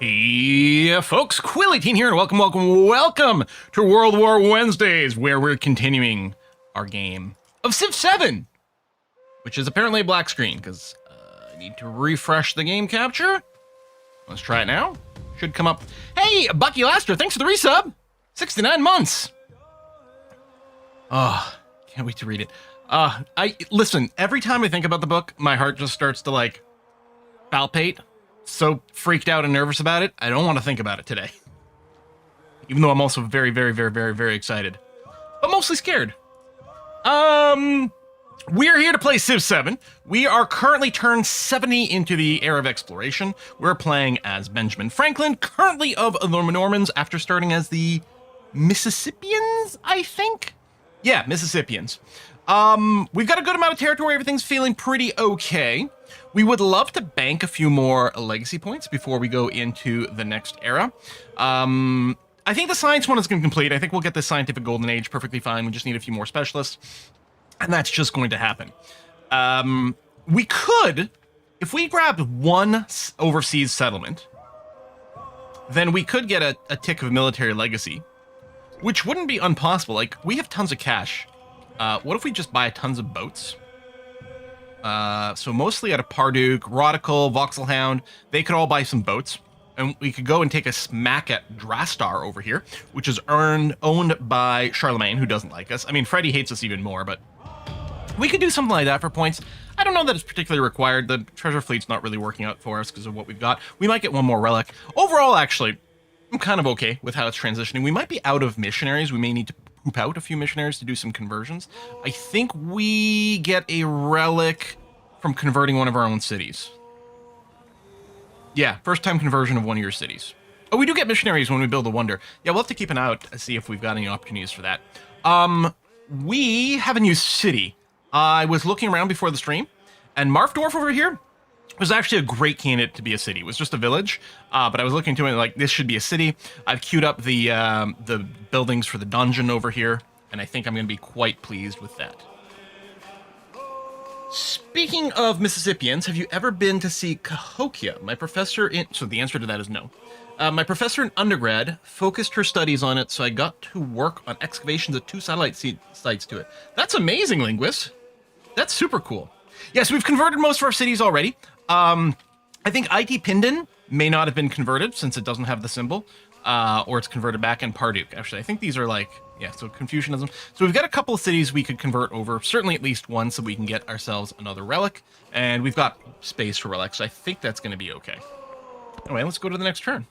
Hey, folks, Quill18 here, and welcome to World War Wednesdays, where we're continuing our game of Civ 7, which is apparently a black screen, because I need to refresh the game capture. Let's try it now. Should come up. Hey, Bucky Laster, thanks for the resub. 69 months. Oh, can't wait to read it. Listen, every time I think about the book, my heart just starts to, like, palpate. So freaked out and nervous about it, I don't want to think about it today. Even though I'm also very, very, very, very, very excited. But mostly scared. We're here to play Civ 7. We are currently turned 70 into the era of exploration. We're playing as Benjamin Franklin, currently of the Normans, after starting as the Mississippians, I think? Yeah, Mississippians. We've got a good amount of territory. Everything's feeling pretty okay. We would love to bank a few more legacy points before we go into the next era. I think the science one is going to complete. I think we'll get the scientific golden age perfectly fine. We just need a few more specialists, and that's just going to happen. We could, if we grabbed one overseas settlement, then we could get a tick of military legacy, which wouldn't be impossible. Like, we have tons of cash. What if we just buy tons of boats? So mostly out of Parduk, Rodical, Voxelhound, they could all buy some boats. And we could go and take a smack at Drastar over here, which is owned by Charlemagne, who doesn't like us. I mean, Freddy hates us even more, but we could do something like that for points. I don't know that it's particularly required. The treasure fleet's not really working out for us because of what we've got. We might get one more relic. Overall, actually, I'm kind of okay with how it's transitioning. We might be out of missionaries. We may need to poop out a few missionaries to do some conversions. I think we get a relic from converting one of our own cities. Yeah, first time conversion of one of your cities. Oh, we do get missionaries when we build a wonder. Yeah, we'll have to keep an eye out to see if we've got any opportunities for that. We have a new city. I was looking around before the stream, and Marfdorf over here was actually a great candidate to be a city. It was just a village, but I was looking to it like, this should be a city. I've queued up the buildings for the dungeon over here, and I think I'm going to be quite pleased with that. Speaking of Mississippians, have you ever been to see Cahokia? My professor in... So the answer to that is no. My professor in undergrad focused her studies on it, so I got to work on excavations of 2 satellite sites to it. That's amazing, Linguist. That's super cool. Yes, we've converted most of our cities already. I think IT Pindon may not have been converted since it doesn't have the symbol, or it's converted back in Parduk. Actually, I think these are like, yeah, so Confucianism. So we've got a couple of cities we could convert over, certainly at least one, so we can get ourselves another relic. And we've got space for relics, so I think that's going to be okay. Anyway, let's go to the next turn.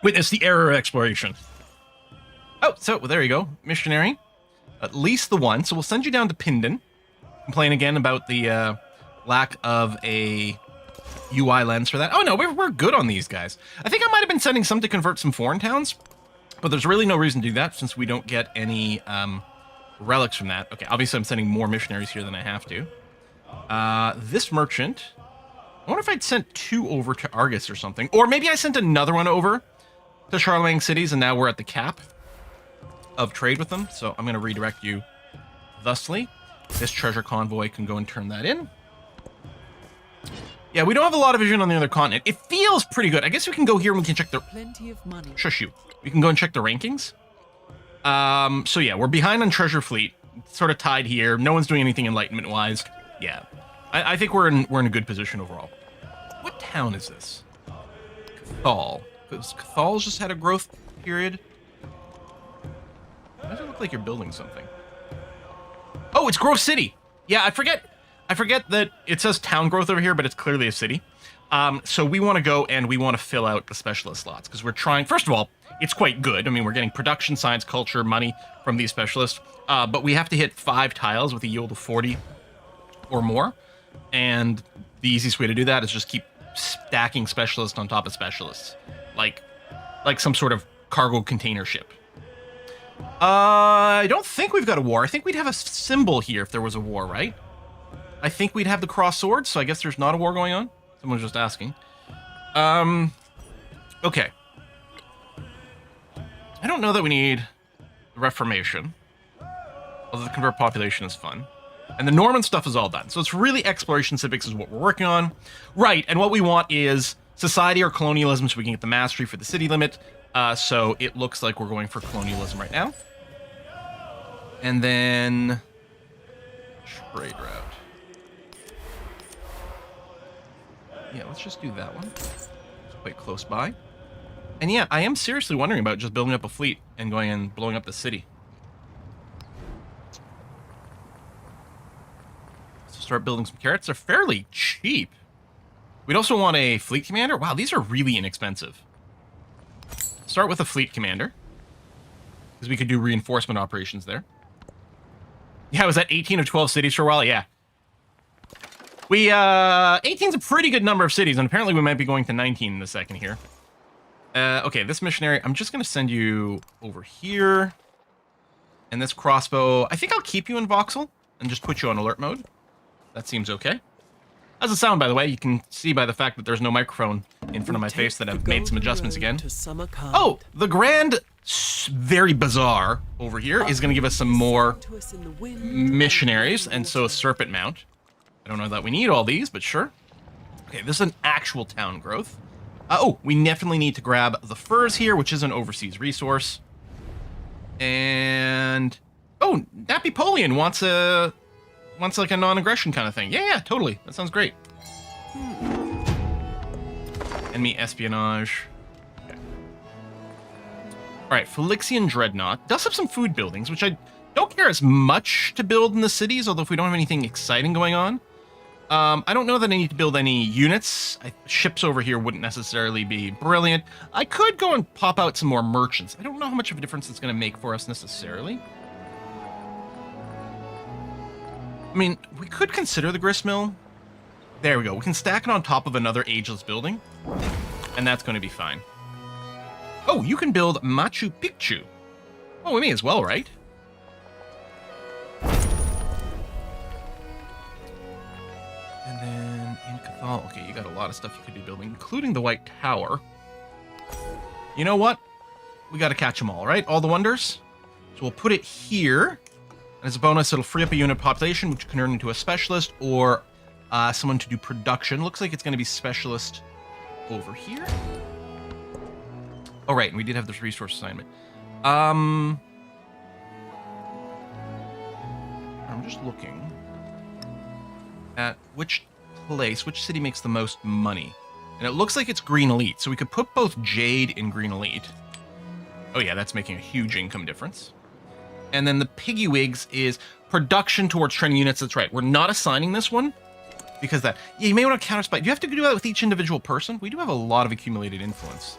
Witness the error of exploration. Oh, so well, there you go. Missionary. At least the one. So we'll send you down to Pindon. Complain again about the lack of a UI lens for that. Oh no, we're good on these guys. I think I might have been sending some to convert some foreign towns, but there's really no reason to do that since we don't get any relics from that. Okay, obviously I'm sending more missionaries here than I have to. This merchant, I wonder if I'd sent 2 over to Argus or something, or maybe I sent another one over to Charlemagne cities and now we're at the cap of trade with them. So I'm going to redirect you thusly. This treasure convoy can go and turn that in. Yeah, we don't have a lot of vision on the other continent. It feels pretty good. I guess we can go here and we can check the... Plenty of money. Shush you. We can go and check the rankings. So yeah, we're behind on treasure fleet. Sort of tied here. No one's doing anything enlightenment-wise. Yeah. I think we're in a good position overall. What town is this? Cathal. Because Cathal's just had a growth period. Why does it look like you're building something? Oh, it's Growth City. Yeah, I forget that it says town growth over here, but it's clearly a city. So we want to go and we want to fill out the specialist slots because we're trying. First of all, it's quite good. I mean, we're getting production, science, culture, money from these specialists, but we have to hit 5 tiles with a yield of 40 or more. And the easiest way to do that is just keep stacking specialists on top of specialists, like some sort of cargo container ship. I don't think we've got a war. I think we'd have a symbol here if there was a war, right? I think we'd have the cross swords, so I guess there's not a war going on. Someone's just asking. Okay. I don't know that we need Reformation. Although the convert population is fun. And the Norman stuff is all done. So it's really exploration civics is what we're working on. Right, and what we want is society or colonialism so we can get the mastery for the city limit. So it looks like we're going for colonialism right now. And then trade route. Yeah, let's just do that one. It's quite close by. And yeah, I am seriously wondering about just building up a fleet and going and blowing up the city. So start building some carrots. They're fairly cheap. We'd also want a fleet commander. Wow, these are really inexpensive. Start with a fleet commander, because we could do reinforcement operations there. Yeah, was that 18 of 12 cities for a while? Yeah. 18's a pretty good number of cities, and apparently we might be going to 19 in a second here. Okay, this missionary, I'm just going to send you over here. And this crossbow, I think I'll keep you in voxel and just put you on alert mode. That seems okay. How's it sound, by the way? You can see by the fact that there's no microphone in front of my face that I've made some adjustments again. Oh, the Grand Very Bazaar over here is going to give us some more missionaries, and so a serpent mount. I don't know that we need all these, but sure. Okay, this is an actual town growth. Oh, we definitely need to grab the furs here, which is an overseas resource. And oh, Napoleon wants like a non-aggression kind of thing. Yeah, totally. That sounds great. Enemy espionage. Okay. All right, Felixian Dreadnought does have some food buildings, which I don't care as much to build in the cities, although if we don't have anything exciting going on. I don't know that I need to build any units. Ships over here wouldn't necessarily be brilliant. I could go and pop out some more merchants. I don't know how much of a difference it's going to make for us necessarily. I mean, we could consider the gristmill. There we go. We can stack it on top of another ageless building, and that's going to be fine. Oh, you can build Machu Picchu. Oh, we may as well, right? And then in Cathal, okay, you got a lot of stuff you could be building, including the White Tower. You know what? We got to catch them all, right? All the wonders. So we'll put it here. And as a bonus, it'll free up a unit population, which can turn into a specialist or someone to do production. Looks like it's going to be specialist over here. Oh, right, and we did have this resource assignment. I'm just looking at which city makes the most money. And it looks like it's Green Elite, so we could put both Jade in Green Elite. Oh yeah, that's making a huge income difference. And then the Piggy Wigs is production towards training units. That's right, we're not assigning this one because that, yeah, you may want to counter spy. Do you have to do that with each individual person? We do have a lot of accumulated influence.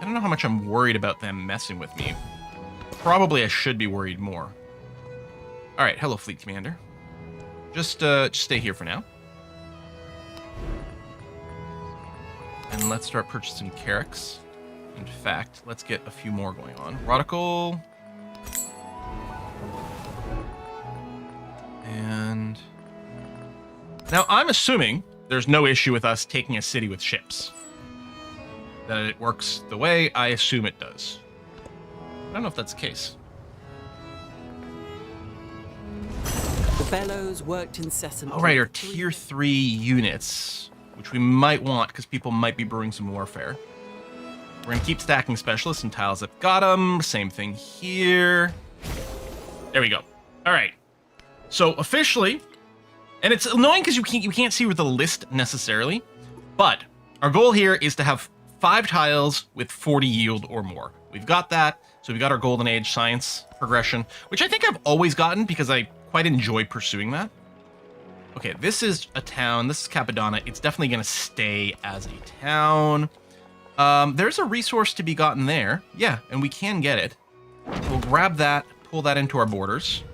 I don't know how much I'm worried about them messing with me. Probably I should be worried more. All right, hello, Fleet Commander. Just stay here for now. And let's start purchasing Carracks. In fact, let's get a few more going on. Rodical. And now I'm assuming there's no issue with us taking a city with ships. That it works the way I assume it does. I don't know if that's the case. The bellows worked incessantly. All right, our tier 3 units, which we might want because people might be brewing some warfare. We're going to keep stacking specialists and tiles that got them. Same thing here. There we go. All right. So officially, and it's annoying because you can't see with the list necessarily, but our goal here is to have 5 tiles with 40 yield or more. We've got that. So we've got our Golden Age science progression, which I think I've always gotten because I quite enjoy pursuing that. Okay, this is a town. This is Capadonna. It's definitely going to stay as a town. There's a resource to be gotten there. Yeah, and we can get it. We'll grab that, pull that into our borders.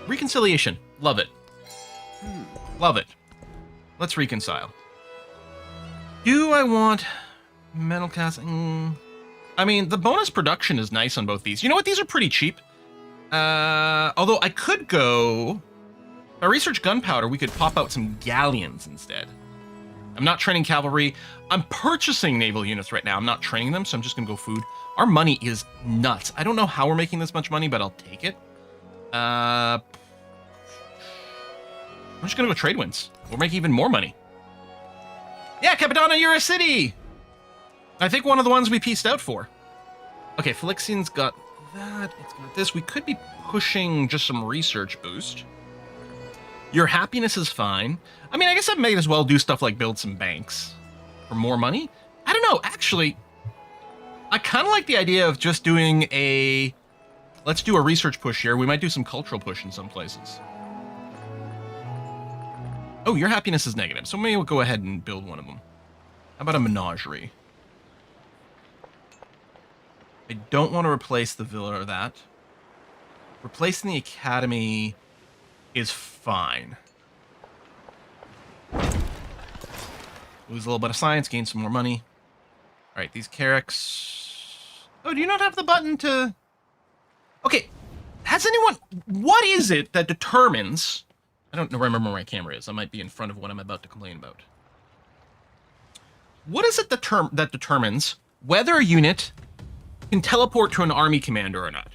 Reconciliation. Love it. Love it. Let's reconcile. Do I want metal casting? I mean, the bonus production is nice on both these. You know what? These are pretty cheap. Although I could go... If I research gunpowder, we could pop out some galleons instead. I'm not training cavalry. I'm purchasing naval units right now. I'm not training them, so I'm just going to go food. Our money is nuts. I don't know how we're making this much money, but I'll take it. I'm just gonna go trade winds. We'll make even more money. Yeah, Capitana, you're a city! I think one of the ones we pieced out for. Okay, Phylixian's got that. It's got this. We could be pushing just some research boost. Your happiness is fine. I mean, I guess I might as well do stuff like build some banks for more money. I don't know. Actually, I kind of like the idea of just doing a... Let's do a research push here. We might do some cultural push in some places. Oh, your happiness is negative, so maybe we'll go ahead and build one of them. How about a menagerie? I don't want to replace the villa or that. Replacing the academy is fine. Lose a little bit of science, gain some more money. All right, these Carracks... Oh, do you not have the button to... Okay, has anyone... What is it that determines... I don't remember where my camera is. I might be in front of what I'm about to complain about. What is it that determines whether a unit can teleport to an army commander or not?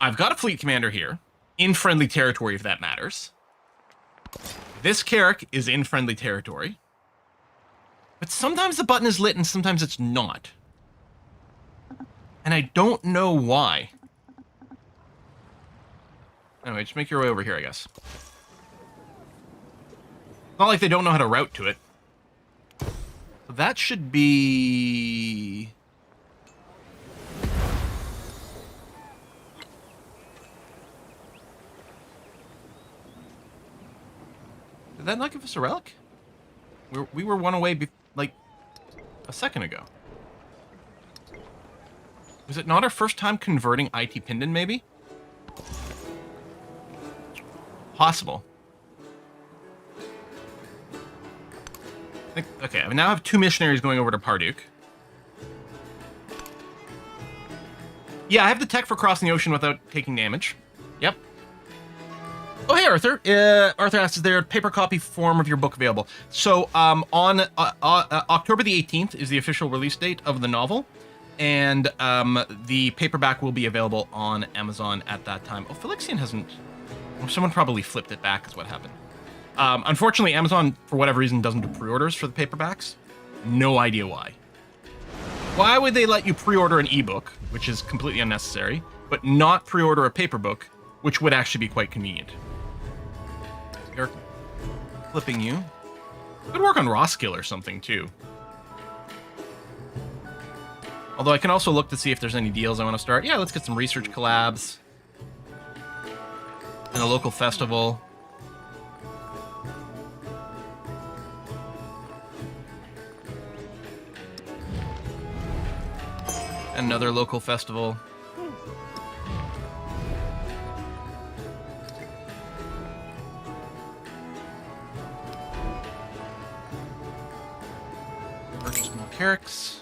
I've got a fleet commander here, in friendly territory if that matters. This Carrack is in friendly territory. But sometimes the button is lit and sometimes it's not. And I don't know why. Anyway, just make your way over here, I guess. It's not like they don't know how to route to it. So that should be... Did that not give us a relic? We were one away, like, a second ago. Was it not our first time converting IT Pindon, maybe? Possible. Okay, I now have 2 missionaries going over to Parduk. Yeah, I have the tech for crossing the ocean without taking damage. Yep. Oh, hey, Arthur. Arthur asks, is there a paper copy form of your book available? So, on October the 18th is the official release date of the novel. And the paperback will be available on Amazon at that time. Oh, Phylixian hasn't... Someone probably flipped it back is what happened. Unfortunately, Amazon, for whatever reason, doesn't do pre-orders for the paperbacks. No idea why. Why would they let you pre-order an ebook, which is completely unnecessary, but not pre-order a paper book, which would actually be quite convenient? They're flipping you. Could work on raw skill or something, too. Although I can also look to see if there's any deals I want to start. Yeah, let's get some research collabs. And a local festival. Another local festival. Purchase more Carracks.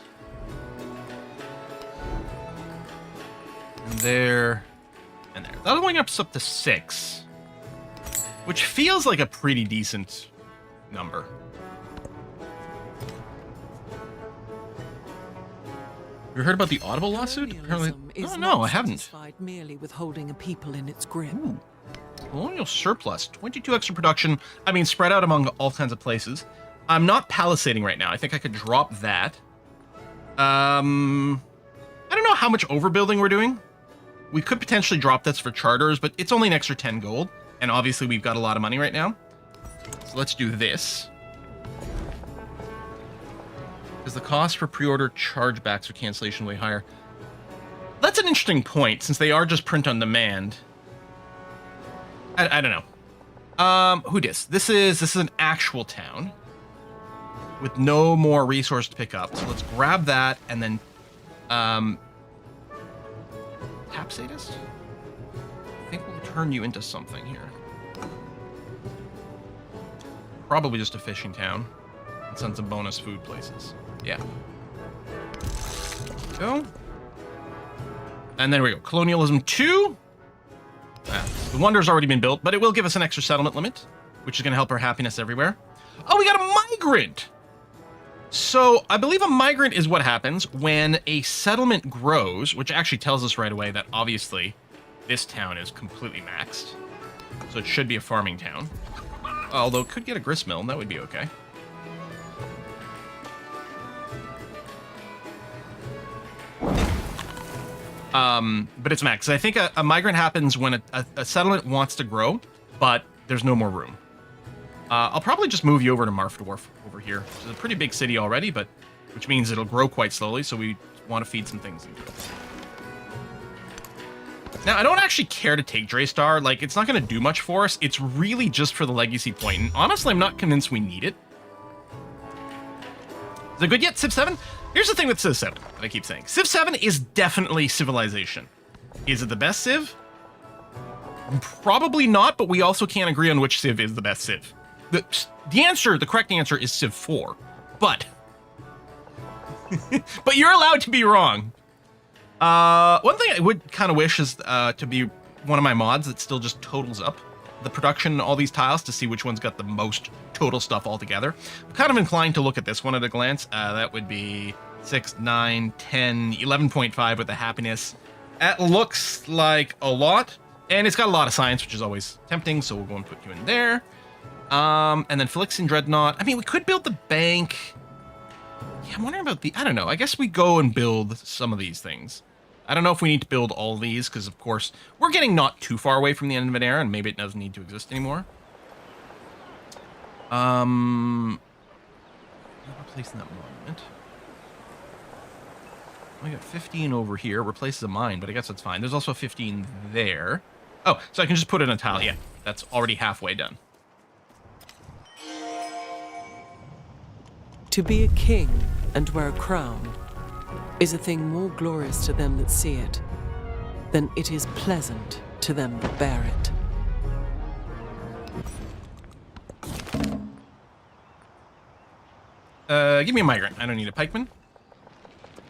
And there. And there. That only ups up to 6. Which feels like a pretty decent number. You heard about the Audible lawsuit? Apparently, oh no, I haven't. Merely with holding a people in its grip. Ooh. Colonial surplus, 22 extra production. I mean, spread out among all kinds of places. I'm not palisading right now. I think I could drop that. I don't know how much overbuilding we're doing. We could potentially drop this for charters, but it's only an extra 10 gold. And obviously, we've got a lot of money right now. So let's do this. Is the cost for pre-order chargebacks or cancellation way higher? That's an interesting point, since they are just print on demand. I don't know. Who dis? This is an actual town with no more resource to pick up. So let's grab that and then tap sadist? I think we'll turn you into something here. Probably just a fishing town. And send some bonus food places. Yeah. Go. And then we go. Colonialism 2. The Wonder's already been built, but it will give us an extra settlement limit, which is going to help our happiness everywhere. Oh, we got a migrant! So I believe a migrant is what happens when a settlement grows, which actually tells us right away that obviously this town is completely maxed. So it should be a farming town. Although it could get a grist mill, and that would be okay. But it's maxed. I think a migrant happens when a settlement wants to grow, but there's no more room. I'll probably just move you over to Marfdorf over here, which is a pretty big city already, but which means it'll grow quite slowly, so we want to feed some things into it. Now, I don't actually care to take Draystar. Like, it's not going to do much for us. It's really just for the legacy point, and honestly, I'm not convinced we need it. Is it good yet, Civ 7? Here's the thing with Civ 7 that I keep saying. Civ 7 is definitely civilization. Is it the best Civ? Probably not, but we also can't agree on which Civ is the best Civ. The correct answer is Civ 4, but but you're allowed to be wrong. One thing I would kind of wish is to be one of my mods that still just totals up the production, all these tiles, to see which one's got the most total stuff altogether. I'm kind of inclined to look at this one at a glance. That would be 6, 9, 10, 11.5 with the happiness. That looks like a lot, and it's got a lot of science, which is always tempting, so we'll go and put you in there. And then Felixin Dreadnought. I mean, we could build the bank. Yeah, I'm wondering about I don't know. I guess we go and build some of these things. I don't know if we need to build all these, because, of course, we're getting not too far away from the end of an era, and maybe it doesn't need to exist anymore. I'm replacing that monument. We got 15 over here. Replaces a mine, but I guess that's fine. There's also 15 there. Oh, so I can just put in a tile. Yeah, that's already halfway done. To be a king and wear a crown is a thing more glorious to them that see it than it is pleasant to them that bear it. Give me a migrant. I don't need a pikeman.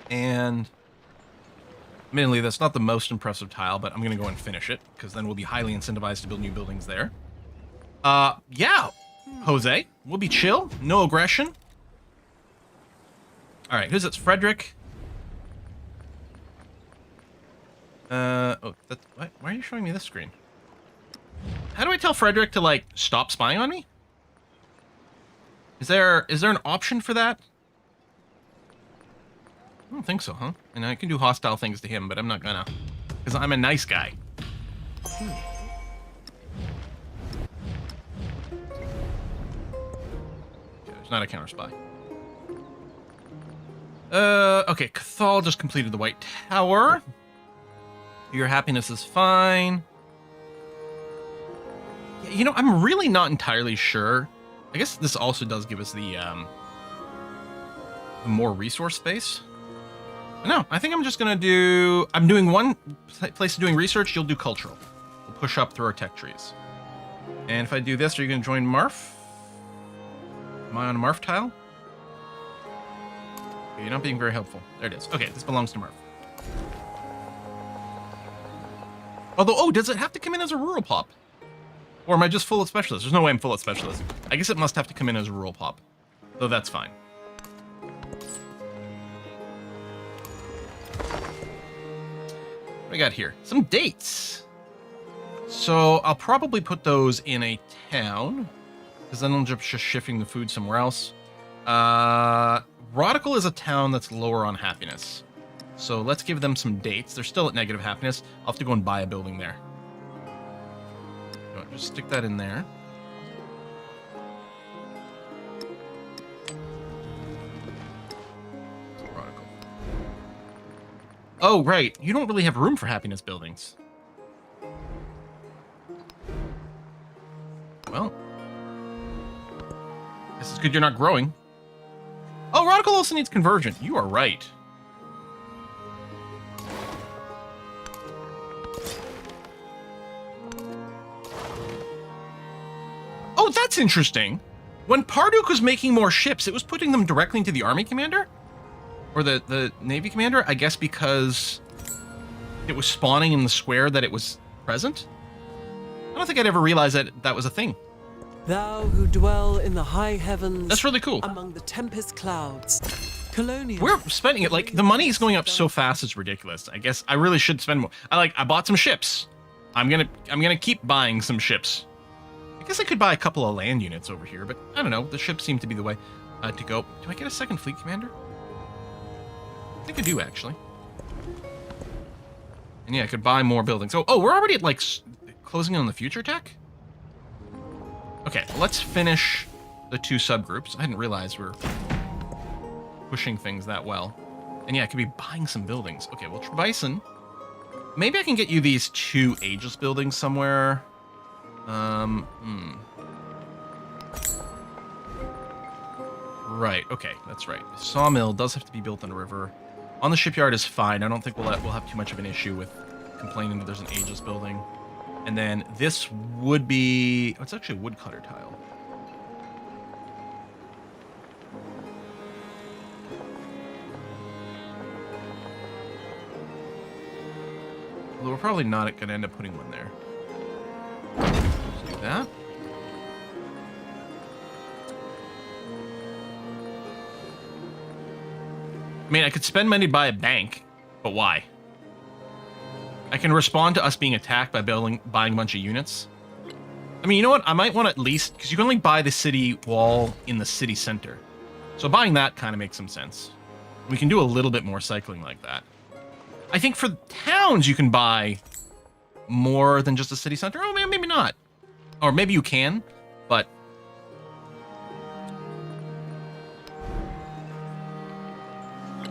And admittedly, that's not the most impressive tile, but I'm going to go and finish it, because then we'll be highly incentivized to build new buildings there. Yeah, Jose, we'll be chill. No aggression. All right, who's it? Frederick. Oh, that's, why are you showing me this screen? How do I tell Frederick to, like, stop spying on me? Is there an option for that? I don't think so, huh? And I can do hostile things to him, but I'm not gonna, because I'm a nice guy. Okay, there's not a counter spy. Okay, Cathal just completed the White Tower. Your happiness is fine. Yeah, you know, I'm really not entirely sure. I guess this also does give us the more resource space. No, I think I'm just gonna do... I'm doing one place doing research, you'll do cultural. We'll push up through our tech trees. And if I do this, are you gonna join Marf? Am I on a Marf tile? Okay, you're not being very helpful. There it is. Okay, this belongs to Marf. Although, oh, does it have to come in as a rural pop? Or am I just full of specialists? There's no way I'm full of specialists. I guess it must have to come in as a rural pop. Though that's fine. What do we got here? Some dates. So I'll probably put those in a town, because then I'm just shifting the food somewhere else. Rodical is a town that's lower on happiness. So let's give them some dates. They're still at negative happiness. I'll have to go and buy a building there. Just stick that in there. Rodical. Oh, right. You don't really have room for happiness buildings. Well, this is good you're not growing. Oh, Rodical also needs conversion. You are right. Oh, that's interesting. When Parduk was making more ships, it was putting them directly into the army commander? Or the navy commander? I guess because it was spawning in the square that it was present? I don't think I'd ever realized that that was a thing. Thou who dwell in the high heavens. That's really cool. Among the tempest clouds. Colonial. We're spending it like the money is going up so fast it's ridiculous. I guess I really should spend more. I bought some ships. I'm gonna keep buying some ships. I guess I could buy a couple of land units over here, but I don't know. The ships seem to be the way to go. Do I get a second fleet commander? I think I do actually. And yeah, I could buy more buildings. Oh, we're already at like closing in on the future tech. Okay, well, let's finish the 2 subgroups. I didn't realize we're pushing things that well. And yeah, I could be buying some buildings. Okay, well, Trebison. Maybe I can get you these 2 ageless buildings somewhere. Right, okay, that's right. The sawmill does have to be built on a river. On the shipyard is fine. I don't think we'll have too much of an issue with complaining that there's an ageless building. And then this would be... Oh, it's actually a woodcutter tile. Although we're probably not going to end up putting one there. Let's do that. I mean, I could spend money to buy a bank, but why? I can respond to us being attacked by buying a bunch of units. I mean, you know what? I might want to at least... Because you can only buy the city wall in the city center. So buying that kind of makes some sense. We can do a little bit more cycling like that. I think for towns, you can buy more than just a city center. Oh, man, maybe not. Or maybe you can, but...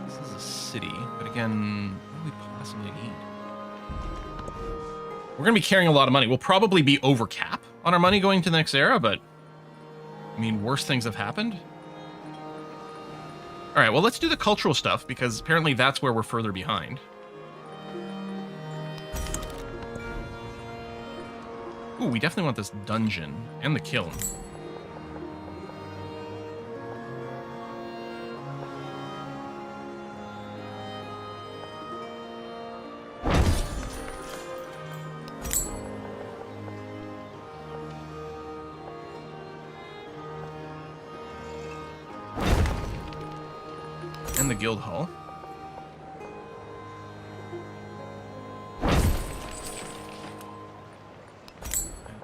This is a city, but again, what do we possibly need? We're going to be carrying a lot of money. We'll probably be over cap on our money going to the next era, but... I mean, worse things have happened. All right, well, let's do the cultural stuff, because apparently that's where we're further behind. Ooh, we definitely want this dungeon and the kiln. And the guild hall.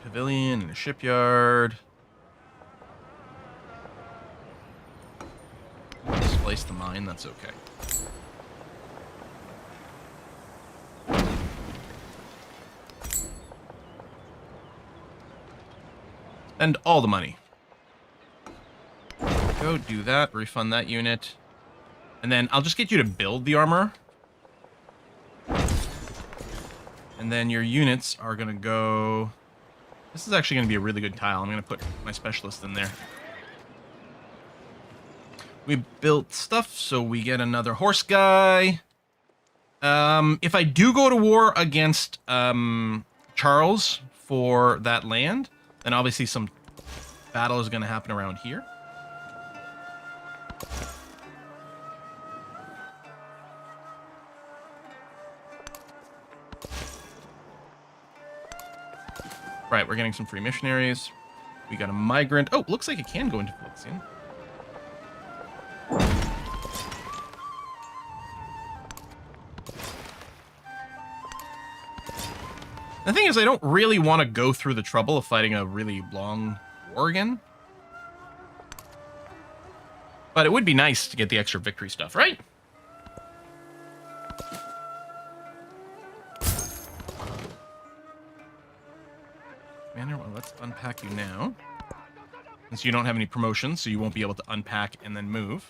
Pavilion and a shipyard. Displace the mine, that's okay. Spend all the money. Go do that, refund that unit. And then I'll just get you to build the armor. And then your units are going to go... This is actually going to be a really good tile. I'm going to put my specialist in there. We built stuff, so we get another horse guy. If I do go to war against Charles for that land, then obviously some battle is going to happen around here. Right, we're getting some free missionaries. We got a migrant. Oh, looks like it can go into Felician. The thing is, I don't really want to go through the trouble of fighting a really long war again. But it would be nice to get the extra victory stuff, right? Commander, well, let's unpack you now. Since you don't have any promotions, so you won't be able to unpack and then move.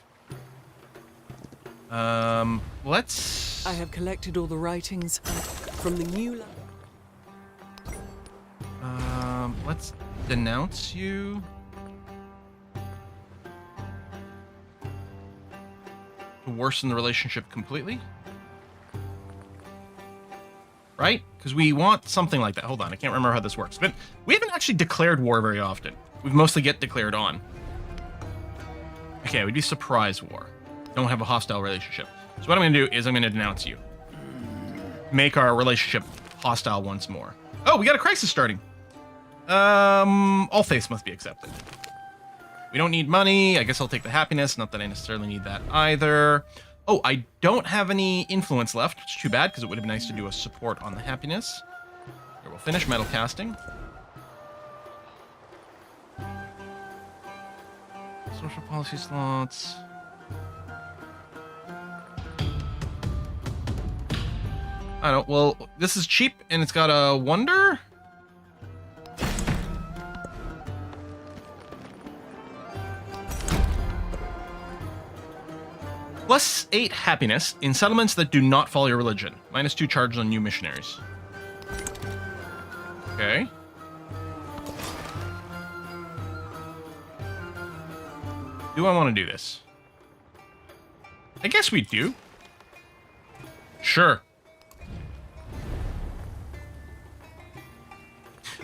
Let's... I have collected all the writings from the new... Let's denounce you. To worsen the relationship completely. Right? Because we want something like that. Hold on, I can't remember how this works. But we haven't actually declared war very often. We mostly get declared on. Okay, we'd be surprise war. Don't have a hostile relationship. So what I'm going to do is I'm going to denounce you. Make our relationship hostile once more. Oh, we got a crisis starting. All faiths must be accepted. We don't need money. I guess I'll take the happiness. Not that I necessarily need that either. Oh, I don't have any influence left, which is too bad because it would have been nice to do a support on the happiness. Here, we'll finish metal casting. Social policy slots. I don't. Well, this is cheap and it's got a wonder. +8 happiness in settlements that do not follow your religion. -2 charge on new missionaries. Okay. Do I want to do this? I guess we do. Sure.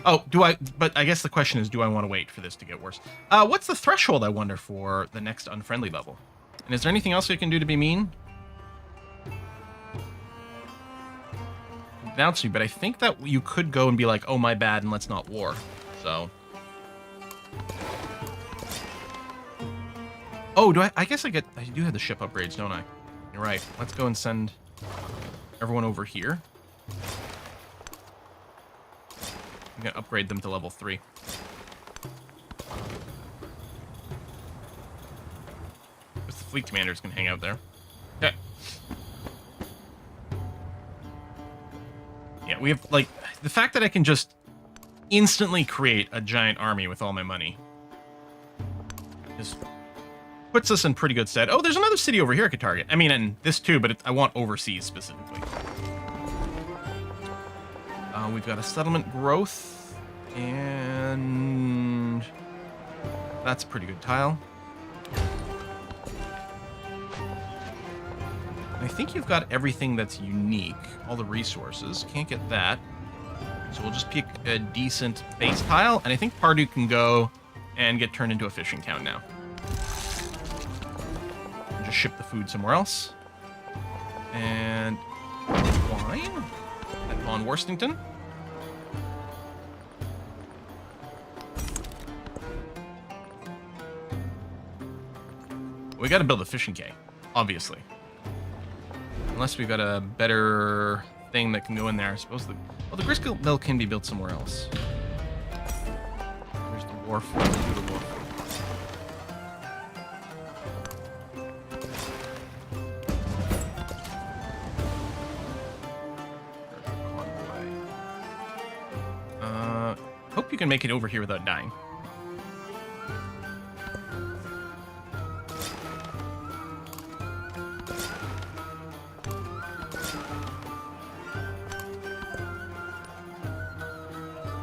Oh, do I? But I guess the question is, do I want to wait for this to get worse? What's the threshold, I wonder, for the next unfriendly level? And is there anything else you can do to be mean? Announce me, but I think that you could go and be like, oh, my bad, and let's not war. So. Oh, do I guess I do have the ship upgrades, don't I? You're right. Let's go and send everyone over here. I'm going to upgrade them to level 3. The fleet commander's going to hang out there. Okay. Yeah, we have, like, the fact that I can just instantly create a giant army with all my money just puts us in pretty good stead. Oh, there's another city over here I could target. I mean, and this too, but I want overseas specifically. We've got a settlement growth, and that's a pretty good tile. And I think you've got everything that's unique, all the resources. Can't get that. So we'll just pick a decent base tile, and I think Pardue can go and get turned into a fishing town now. And just ship the food somewhere else. And wine at Von Worstington. We got to build a fishing quay, obviously. Unless we've got a better thing that can go in there. I suppose the grist mill can be built somewhere else. There's the wharf. We'll do the wharf. Hope you can make it over here without dying.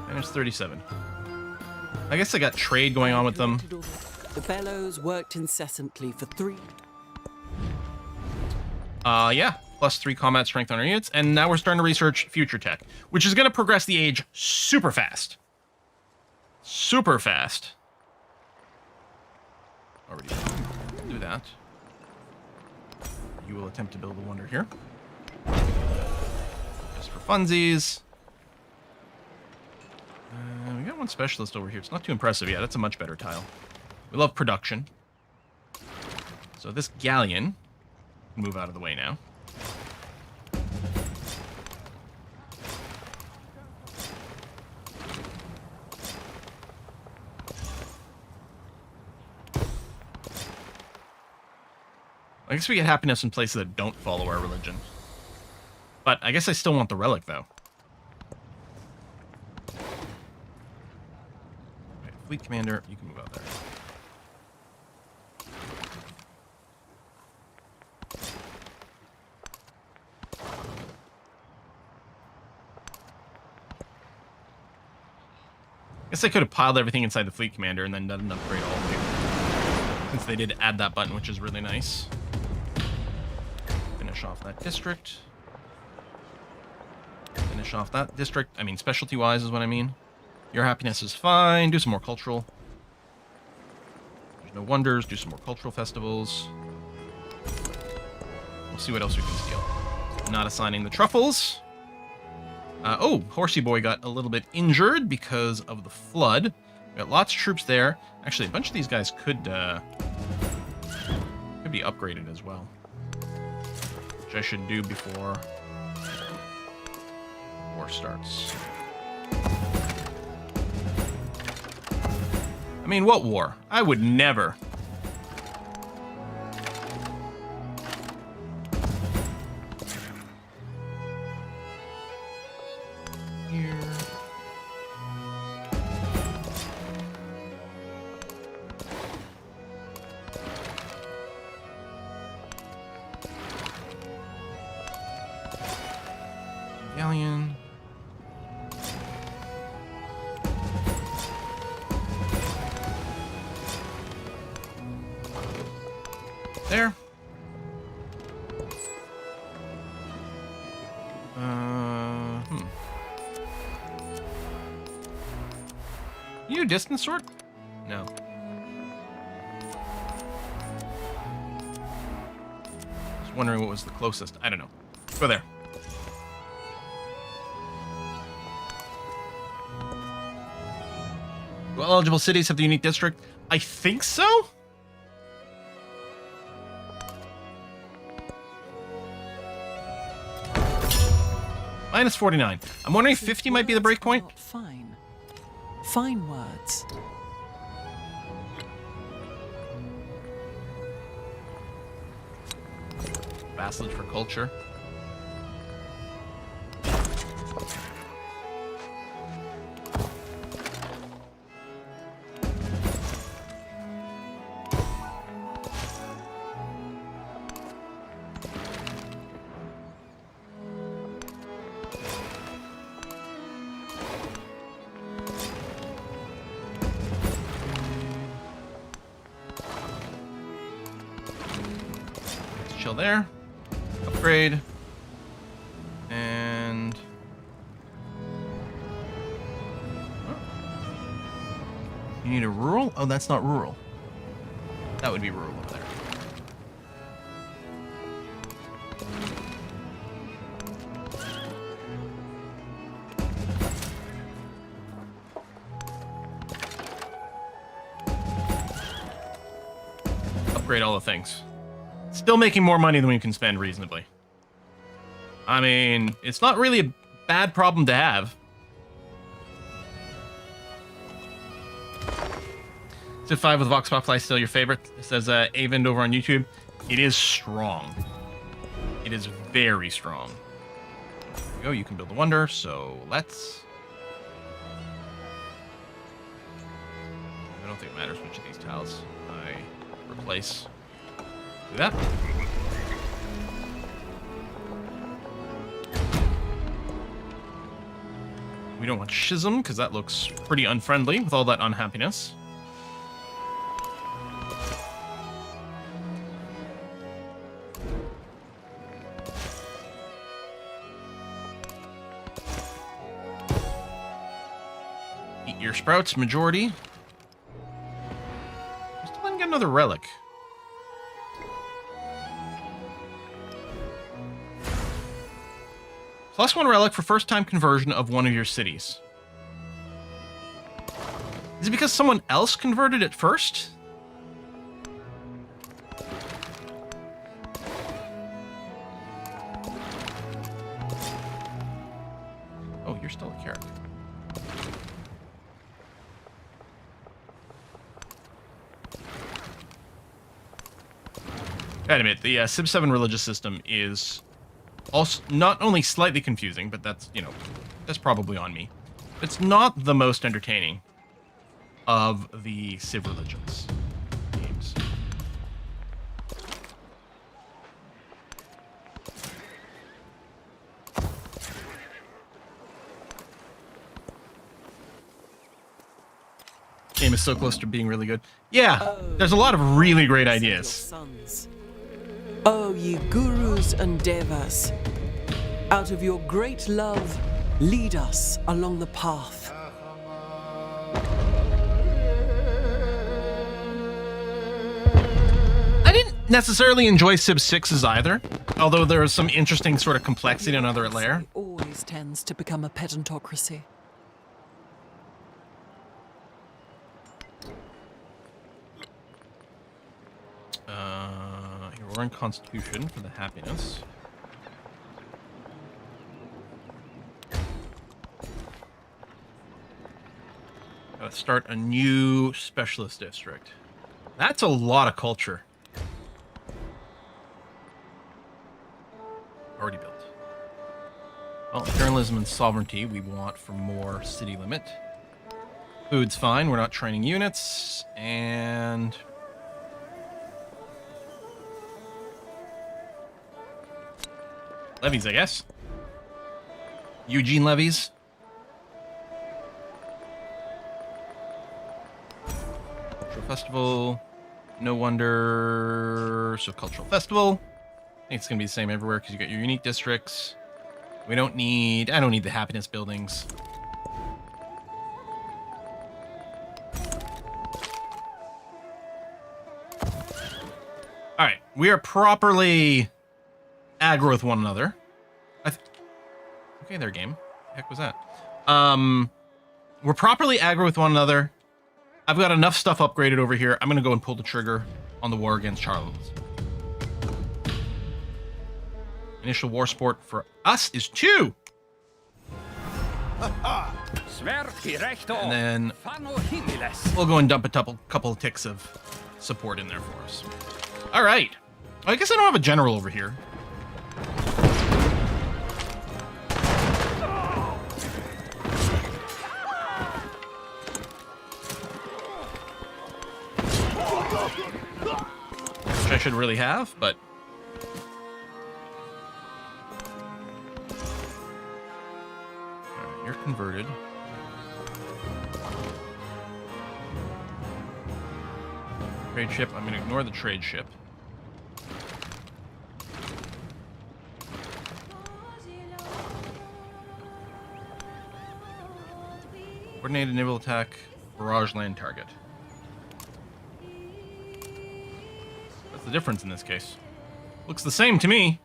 There's 37. I guess I got trade going on with them. The bellows worked incessantly for 3. Yeah. +3 combat strength on our units. And now we're starting to research future tech, which is going to progress the age super fast. Super fast. Already do that. You will attempt to build a wonder here. Just for funsies. We got one specialist over here. It's not too impressive. Yeah, that's a much better tile. We love production. So this galleon can move out of the way now. I guess we get happiness in places that don't follow our religion. But I guess I still want the relic, though. Fleet commander, you can move out there. I guess I could have piled everything inside the fleet commander and then done an upgrade all the way. Since they did add that button, which is really nice. Finish off that district. Finish off that district. I mean, specialty-wise is what I mean. Your happiness is fine. Do some more cultural. There's no wonders. Do some more cultural festivals. We'll see what else we can steal. Not assigning the truffles. Oh, Horsey Boy got a little bit injured because of the flood. We got lots of troops there. Actually, a bunch of these guys could be upgraded as well, which I should do before war starts. I mean, what war? I would never. Here. Galleon. There. You do distance sword? No. I was wondering what was the closest. I don't know. Go there. Well, eligible cities have the unique district. I think so? Minus 49. I'm wondering if 50 might be the break point. Fine. Fine words. Vassalage for culture. Chill there. Upgrade. And... oh. You need a rural? Oh, that's not rural. That would be rural over there. Upgrade all the things. Still making more money than we can spend reasonably. I mean, it's not really a bad problem to have. Civ 5 with Vox Populi still your favorite? It says Avind over on YouTube. It is strong. It is very strong. There we go, you can build a wonder, so let's... I don't think it matters which of these tiles I replace. Do that. We don't want Schism, because that looks pretty unfriendly with all that unhappiness. Eat your sprouts, majority. I still didn't get another relic. +1 relic for first-time conversion of one of your cities. Is it because someone else converted it first? Oh, you're still a character. Gotta admit, the Civ 7 religious system is... also not only slightly confusing, but that's, you know, that's probably on me. It's not the most entertaining of the Civ religions games. Game is so close to being really good. Yeah, there's a lot of really great ideas. Sons. O ye gurus and devas, out of your great love, lead us along the path. necessarily enjoy Civ 6's either, although there is some interesting sort of complexity in another layer. It always tends to become a pedantocracy. Here we're in Constitution for the happiness. Gotta start a new specialist district. That's a lot of culture. Already built. Well, journalism and sovereignty we want for more city limit. Food's fine, we're not training units, and... levies, I guess. Eugene levies. Cultural festival. No wonder. So cultural festival. I think it's gonna be the same everywhere because you got your unique districts. We don't need. I don't need the happiness buildings. All right, we are properly aggro with one another. Okay, there, game. The heck was that? We're properly aggro with one another. I've got enough stuff upgraded over here. I'm gonna go and pull the trigger on the war against Charlemagne. Initial war sport for us is 2. And then we'll go and dump a couple of ticks of support in there for us. All right. I guess I don't have a general over here. Which I should really have, but... Alright, you're converted. Trade ship, I'm going to ignore the trade ship. Coordinated naval attack, barrage land target. What's the difference in this case? Looks the same to me.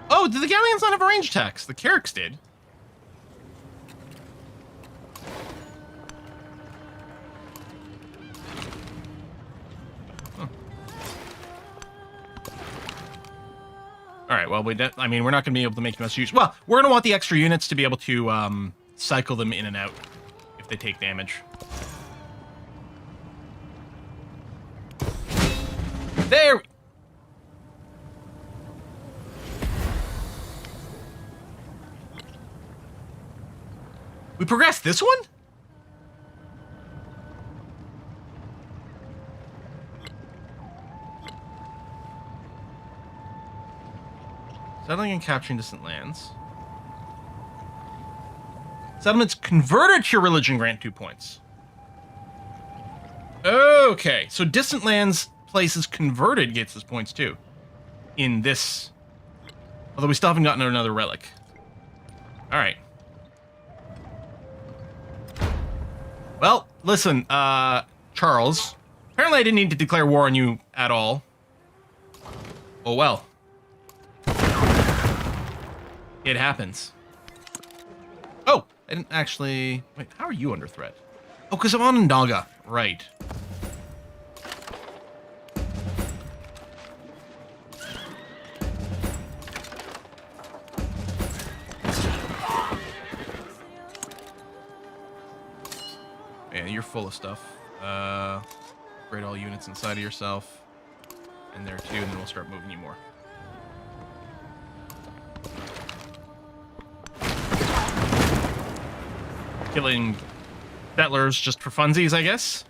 Oh, did the galleons not have a range attacks? The Carracks did. All right, well, I mean, we're not going to be able to make much use. Well, we're going to want the extra units to be able to cycle them in and out if they take damage. There! We progressed this one? Settling and capturing distant lands. Settlements converted to your religion grant 2 points. Okay, so distant lands, places converted gets us points too. In this. Although we still haven't gotten another relic. Alright. Well, listen, Charles. Apparently I didn't need to declare war on you at all. Oh well. It happens. Oh, I didn't actually... Wait, how are you under threat? Oh, because I'm on Naga. Right. Yeah, you're full of stuff. Upgrade all units inside of yourself. And there too, and then we'll start moving you more. Killing settlers just for funsies, I guess.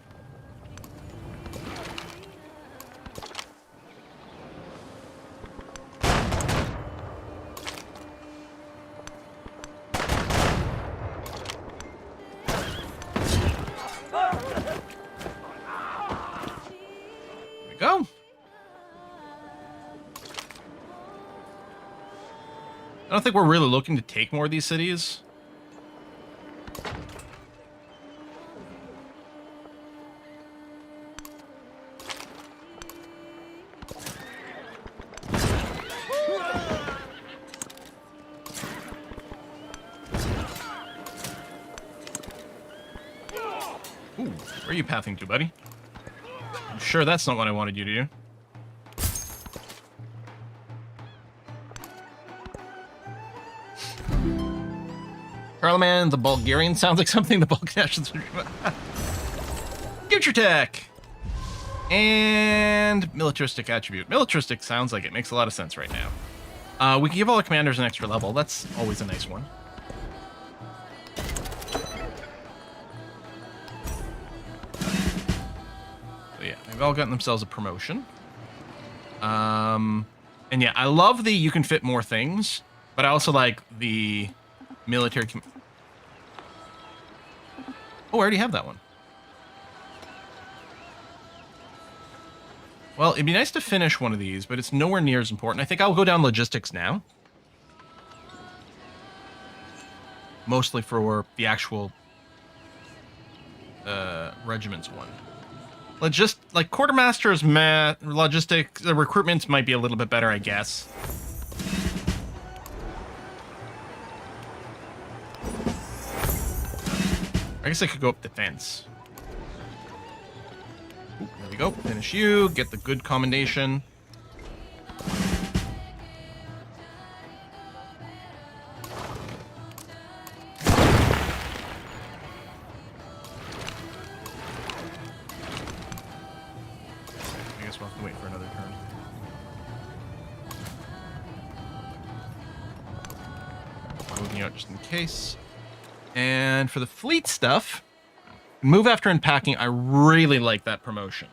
There we go. I don't think we're really looking to take more of these cities. Where are you pathing to, buddy? I'm sure that's not what I wanted you to do. Charlemagne, the Bulgarian sounds like something the Bulgarians would do. Future tech! And militaristic attribute. Militaristic sounds like it makes a lot of sense right now. We can give all our commanders an extra level. That's always a nice one. So yeah, they've all gotten themselves a promotion. And yeah, I love the you can fit more things, but I also like the military... Oh, I already have that one. Well, it'd be nice to finish one of these, but it's nowhere near as important. I think I'll go down logistics now. Mostly for the actual regiments one. Like quartermasters, logistics, recruitment might be a little bit better, I guess. I guess I could go up defense. Ooh, there we go. Finish you. Get the good commendation. I guess we'll have to wait for another turn. Moving out just in case. And for the fleet stuff, move after unpacking. I really like that promotion.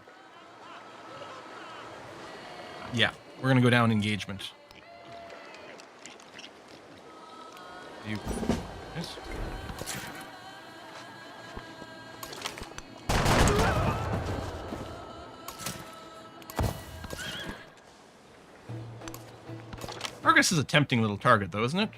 Yeah, we're gonna go down engagement. You. Yes. Argus is a tempting little target, though, isn't it?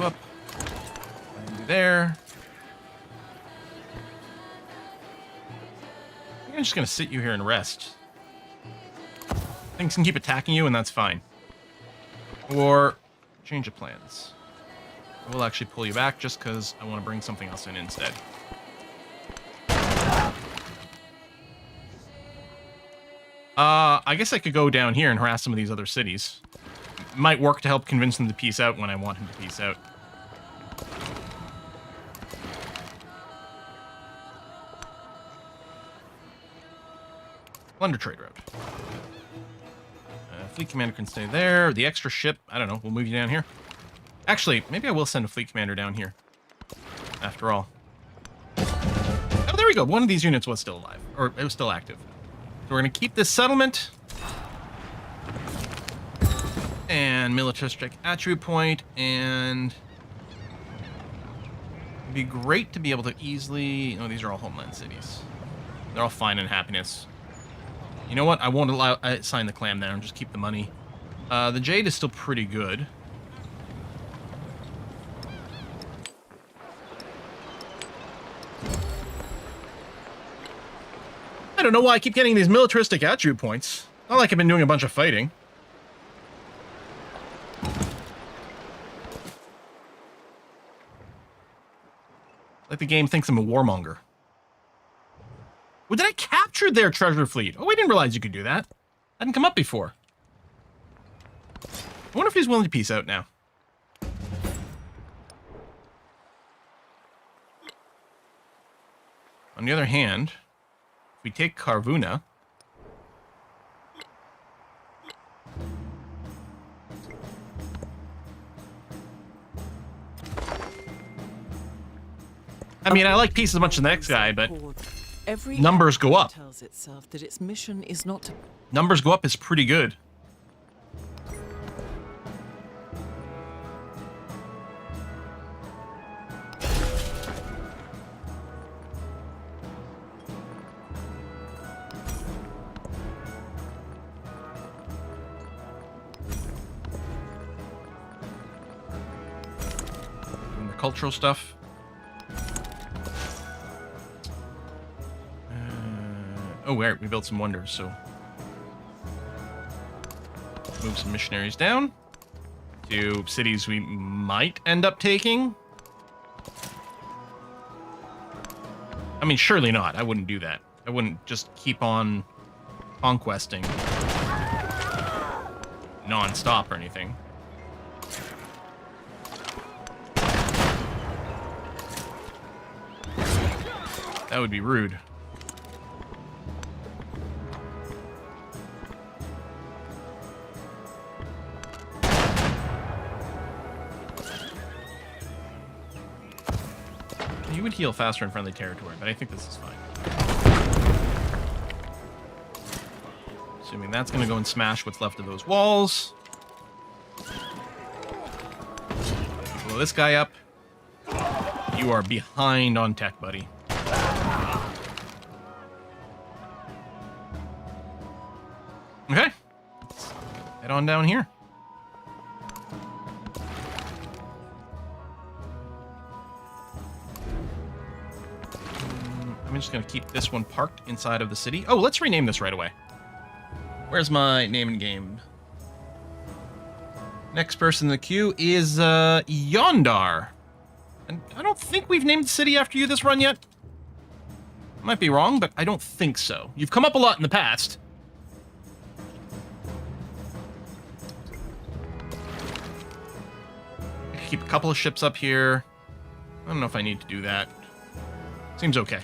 Up. And there. I'm just gonna sit you here and rest. Things can keep attacking you, and that's fine. Or change of plans. I will actually pull you back just because I want to bring something else in instead. I guess I could go down here and harass some of these other cities. Might work to help convince them to peace out when I want him to peace out. Plunder trade route. Fleet commander can stay there. The extra ship, I don't know, we'll move you down here. Actually, maybe I will send a fleet commander down here. After all. Oh, there we go. One of these units was still alive. Or it was still active. So we're going to keep this settlement. And militaristic attribute point. And it'd be great to be able to easily... Oh, these are all homeland cities. They're all fine and happiness. You know what? I won't assign the clam there and just keep the money. The jade is still pretty good. I don't know why I keep getting these militaristic attribute points. Not like I've been doing a bunch of fighting. Like the game thinks I'm a warmonger. Well, did I capture their treasure fleet? Oh, I didn't realize you could do that. Hadn't come up before. I wonder if he's willing to peace out now. On the other hand, if we take Carvuna... I mean, I like peace as much as the next guy, but... Every numbers go up. Tells itself that its mission is not to... Numbers go up is pretty good. agricultural stuff. Oh, we built some wonders, so move some missionaries down to cities we might end up taking. I mean, surely not. I wouldn't do that. I wouldn't just keep on conquesting non-stop or anything. That would be rude. You would heal faster in friendly territory, but I think this is fine. Assuming that's going to go and smash what's left of those walls. Blow this guy up. You are behind on tech, buddy. Okay. Let's head on down here. I'm just going to keep this one parked inside of the city. Oh, let's rename this right away. Where's my name and game? Next person in the queue is Yondar. And I don't think we've named the city after you this run yet. Might be wrong, but I don't think so. You've come up a lot in the past. Keep a couple of ships up here. I don't know if I need to do that. Seems okay.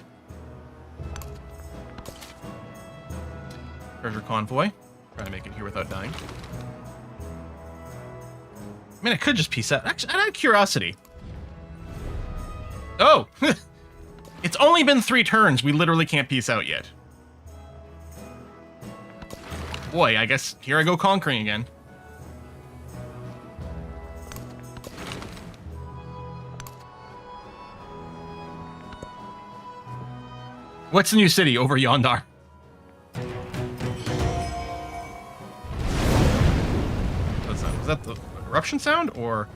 Treasure convoy. Try to make it here without dying. I mean, I could just peace out. Actually, out of curiosity. Oh! It's only been 3 turns. We literally can't peace out yet. Boy, I guess here I go conquering again. What's the new city over Yondar? What's that? Is that the eruption sound or?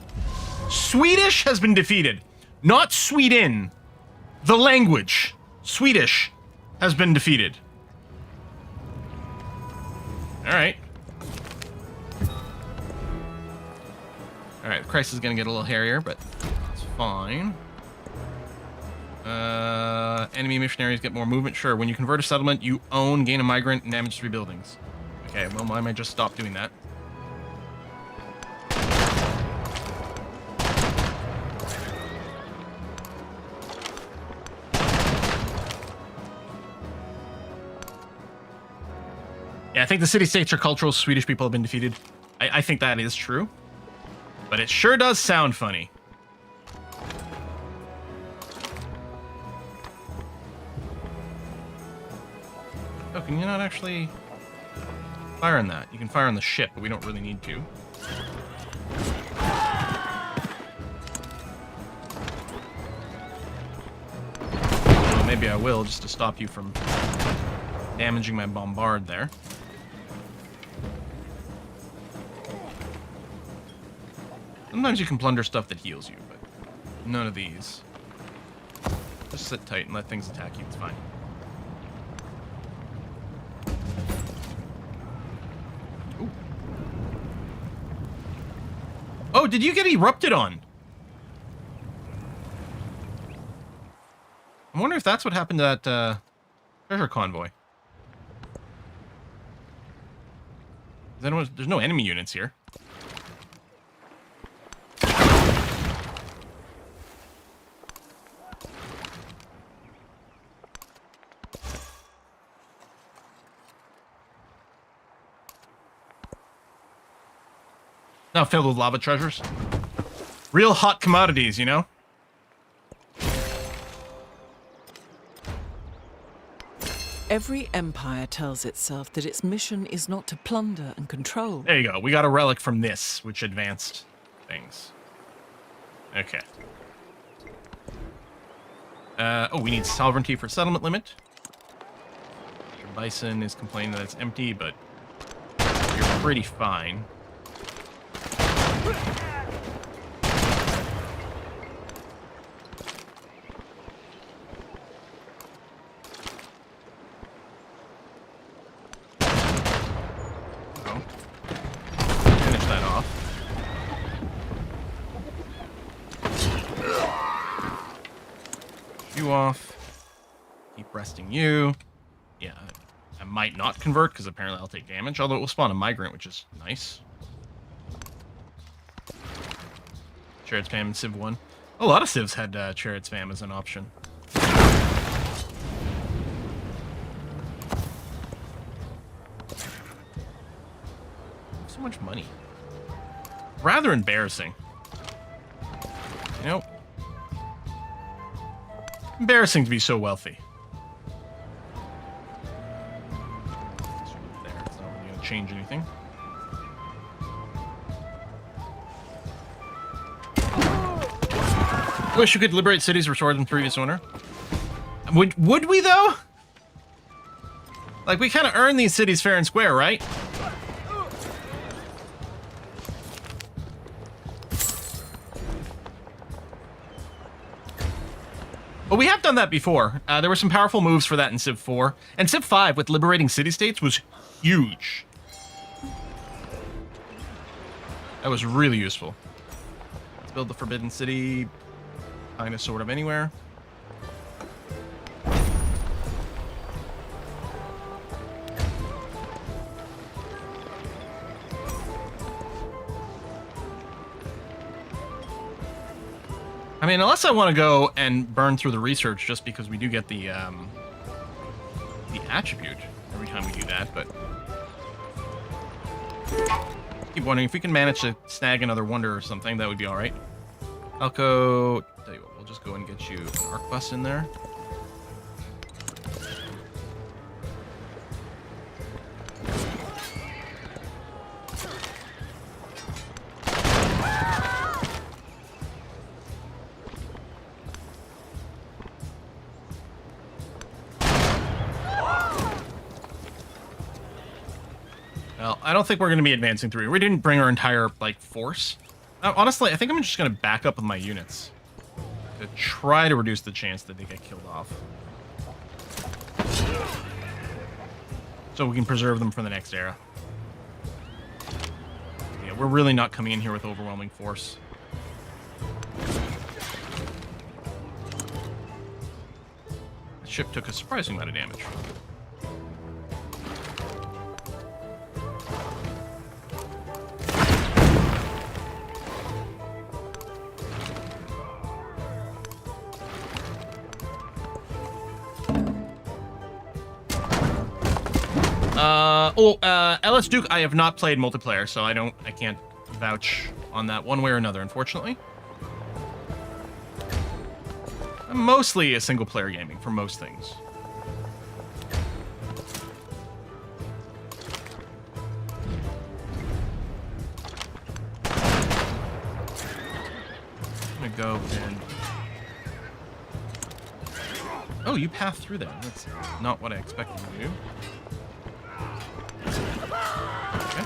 Swedish has been defeated. Not Sweden. The language. Swedish has been defeated. Alright. Alright, the crisis is gonna get a little hairier, but it's fine. Enemy missionaries get more movement. Sure, when you convert a settlement, you own, gain a migrant, and damage 3 buildings. Okay, well, I might just stop doing that. Yeah, I think the city-states are cultural. Swedish people have been defeated. I think that is true. But it sure does sound funny. Oh, can you not actually fire on that? You can fire on the ship, but we don't really need to. Well, maybe I will, just to stop you from damaging my bombard there. Sometimes you can plunder stuff that heals you, but none of these. Just sit tight and let things attack you, it's fine. Ooh. Oh, did you get erupted on? I wonder if that's what happened to that treasure convoy. There's no enemy units here. Now filled with lava treasures. Real hot commodities, you know? Every empire tells itself that its mission is not to plunder and control. There you go. We got a relic from this, which advanced things. Okay. Oh, we need sovereignty for settlement limit. Your bison is complaining that it's empty, but you're pretty fine. Keep resting you. Yeah, I might not convert because apparently I'll take damage, although it will spawn a migrant, which is nice. Chariot spam in Civ 1. A lot of civs had chariot spam as an option. So much money. Rather embarrassing. You know, embarrassing to be so wealthy. There, it's not really gonna change anything. I wish we could liberate cities, restore them to previous owner. Would we though? Like, we kind of earn these cities fair and square, right? But we have done that before. There were some powerful moves for that in Civ 4. And Civ 5 with liberating city-states was huge. That was really useful. Let's build the Forbidden City kind of sort of anywhere. I mean, unless I want to go and burn through the research just because we do get the attribute every time we do that, but keep wondering if we can manage to snag another wonder or something, that would be all right. Elko, tell you what, we'll just go and get you an arc bus in there. Well, I don't think we're going to be advancing through. We didn't bring our entire, like, force. Honestly, I think I'm just going to back up with my units to try to reduce the chance that they get killed off. So we can preserve them for the next era. Yeah, we're really not coming in here with overwhelming force. The ship took a surprising amount of damage. LS Duke, I have not played multiplayer, so I can't vouch on that one way or another, unfortunately. I'm mostly a single player gaming for most things. I'm gonna go and... Oh, you passed through there. That's not what I expected you to do. Okay.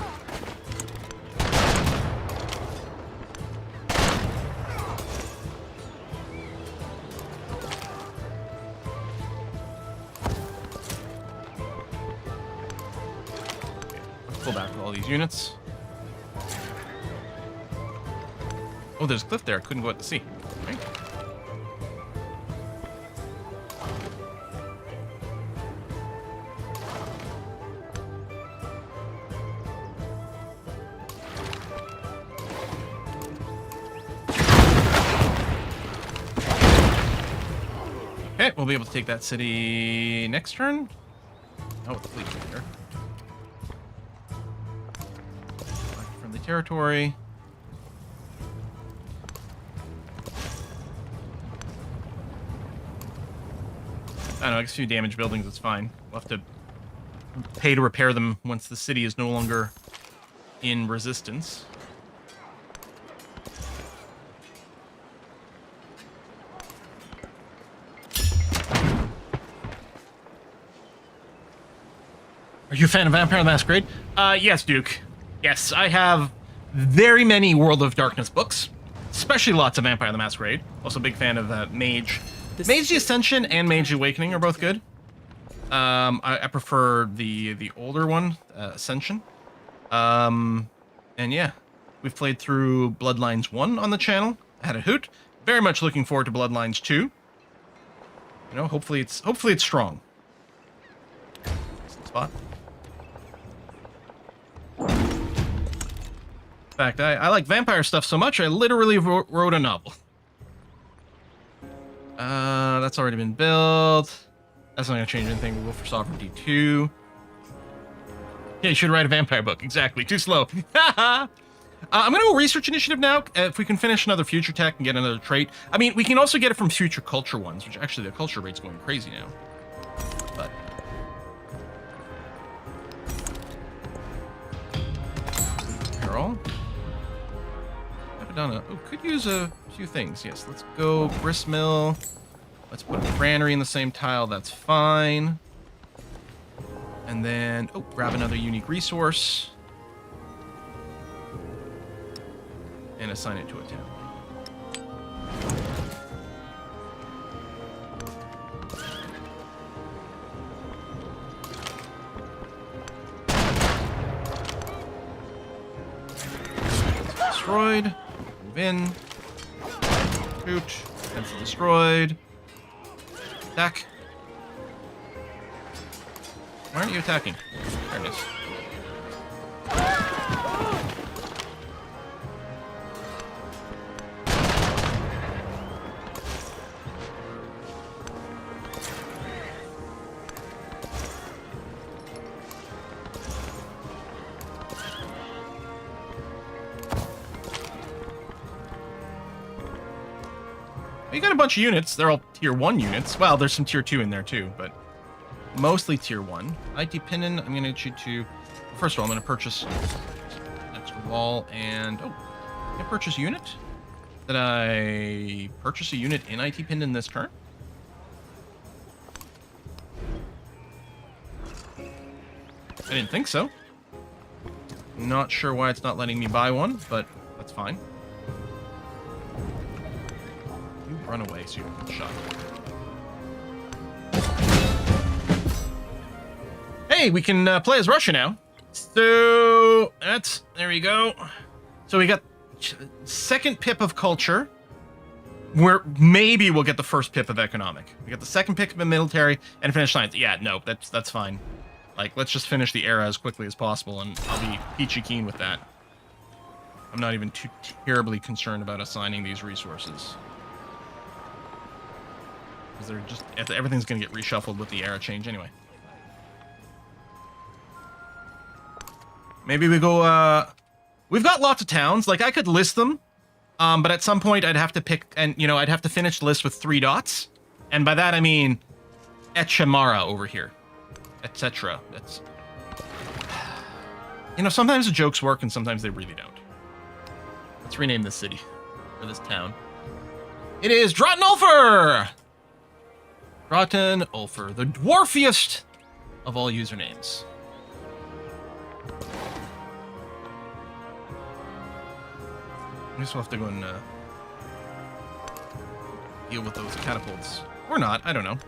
Let's pull back all these units. Oh, there's a cliff there. I couldn't go out to sea. Okay. Okay, we'll be able to take that city next turn. Oh, the fleet's right there. Friendly territory. I don't know, I guess a few damaged buildings, it's fine. We'll have to pay to repair them once the city is no longer in resistance. Are you a fan of Vampire the Masquerade? Yes, Duke. Yes, I have very many World of Darkness books, especially lots of Vampire the Masquerade. Also a big fan of Mage. Mage the Ascension and Mage the Awakening are both good. I prefer the older one, Ascension. And yeah, we've played through Bloodlines 1 on the channel. I had a hoot. Very much looking forward to Bloodlines 2. You know, hopefully it's strong. Excellent spot. In fact, I like vampire stuff so much, I literally wrote a novel. That's already been built. That's not going to change anything. We'll go for Sovereignty 2. Yeah, you should write a vampire book. Exactly. Too slow. I'm going to go research initiative now. If we can finish another future tech and get another trait. I mean, we can also get it from future culture ones, which actually the culture rate's going crazy now. But Carol. Oh, could use a few things. Yes, let's go gristmill. Let's put a granary in the same tile. That's fine. And then, grab another unique resource. And assign it to a town. Destroyed. Move in. Shoot. Pencil destroyed. Attack. Why aren't you attacking? There it is. You got a bunch of units. They're all tier 1 units. Well, there's some tier 2 in there too, but mostly tier 1. IT Pinnon, I'm going to get you to... First of all, I'm going to purchase an extra wall and... Oh, can I purchase unit? Did I purchase a unit in IT Pinnon this turn? I didn't think so. Not sure why it's not letting me buy one, but that's fine. You run away so you don't get shot. Hey, we can play as Russia now. So there we go. So we got second pip of culture. Where maybe we'll get the first pip of economic. We got the second pip of military and finish science. Yeah, no, that's fine. Like, let's just finish the era as quickly as possible, and I'll be peachy keen with that. I'm not even too terribly concerned about assigning these resources. Because they're just... everything's going to get reshuffled with the era change anyway. Maybe we go... we've got lots of towns. Like, I could list them. But at some point, I'd have to pick... And, you know, I'd have to finish the list with 3 dots. And by that, I mean... Echamara over here. Etc. That's... You know, sometimes the jokes work and sometimes they really don't. Let's rename this city. Or this town. It is Drottenulfer! Drottenulfer. The dwarfiest of all usernames. I guess we'll have to go and deal with those catapults. Or not, I don't know.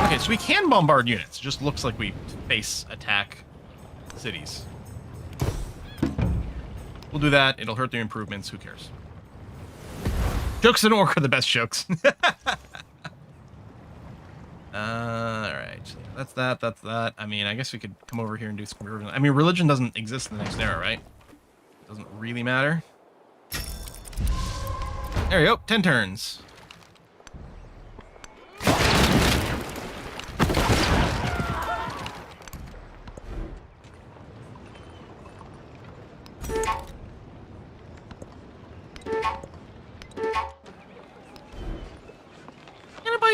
Okay, so we can bombard units. It just looks like we base attack cities. We'll do that. It'll hurt their improvements. Who cares? Jokes and orc are the best jokes. Alright. That's that. I mean, I guess we could come over here and do some conversion. I mean, religion doesn't exist in the next era, right? Doesn't really matter. There we go. 10 turns.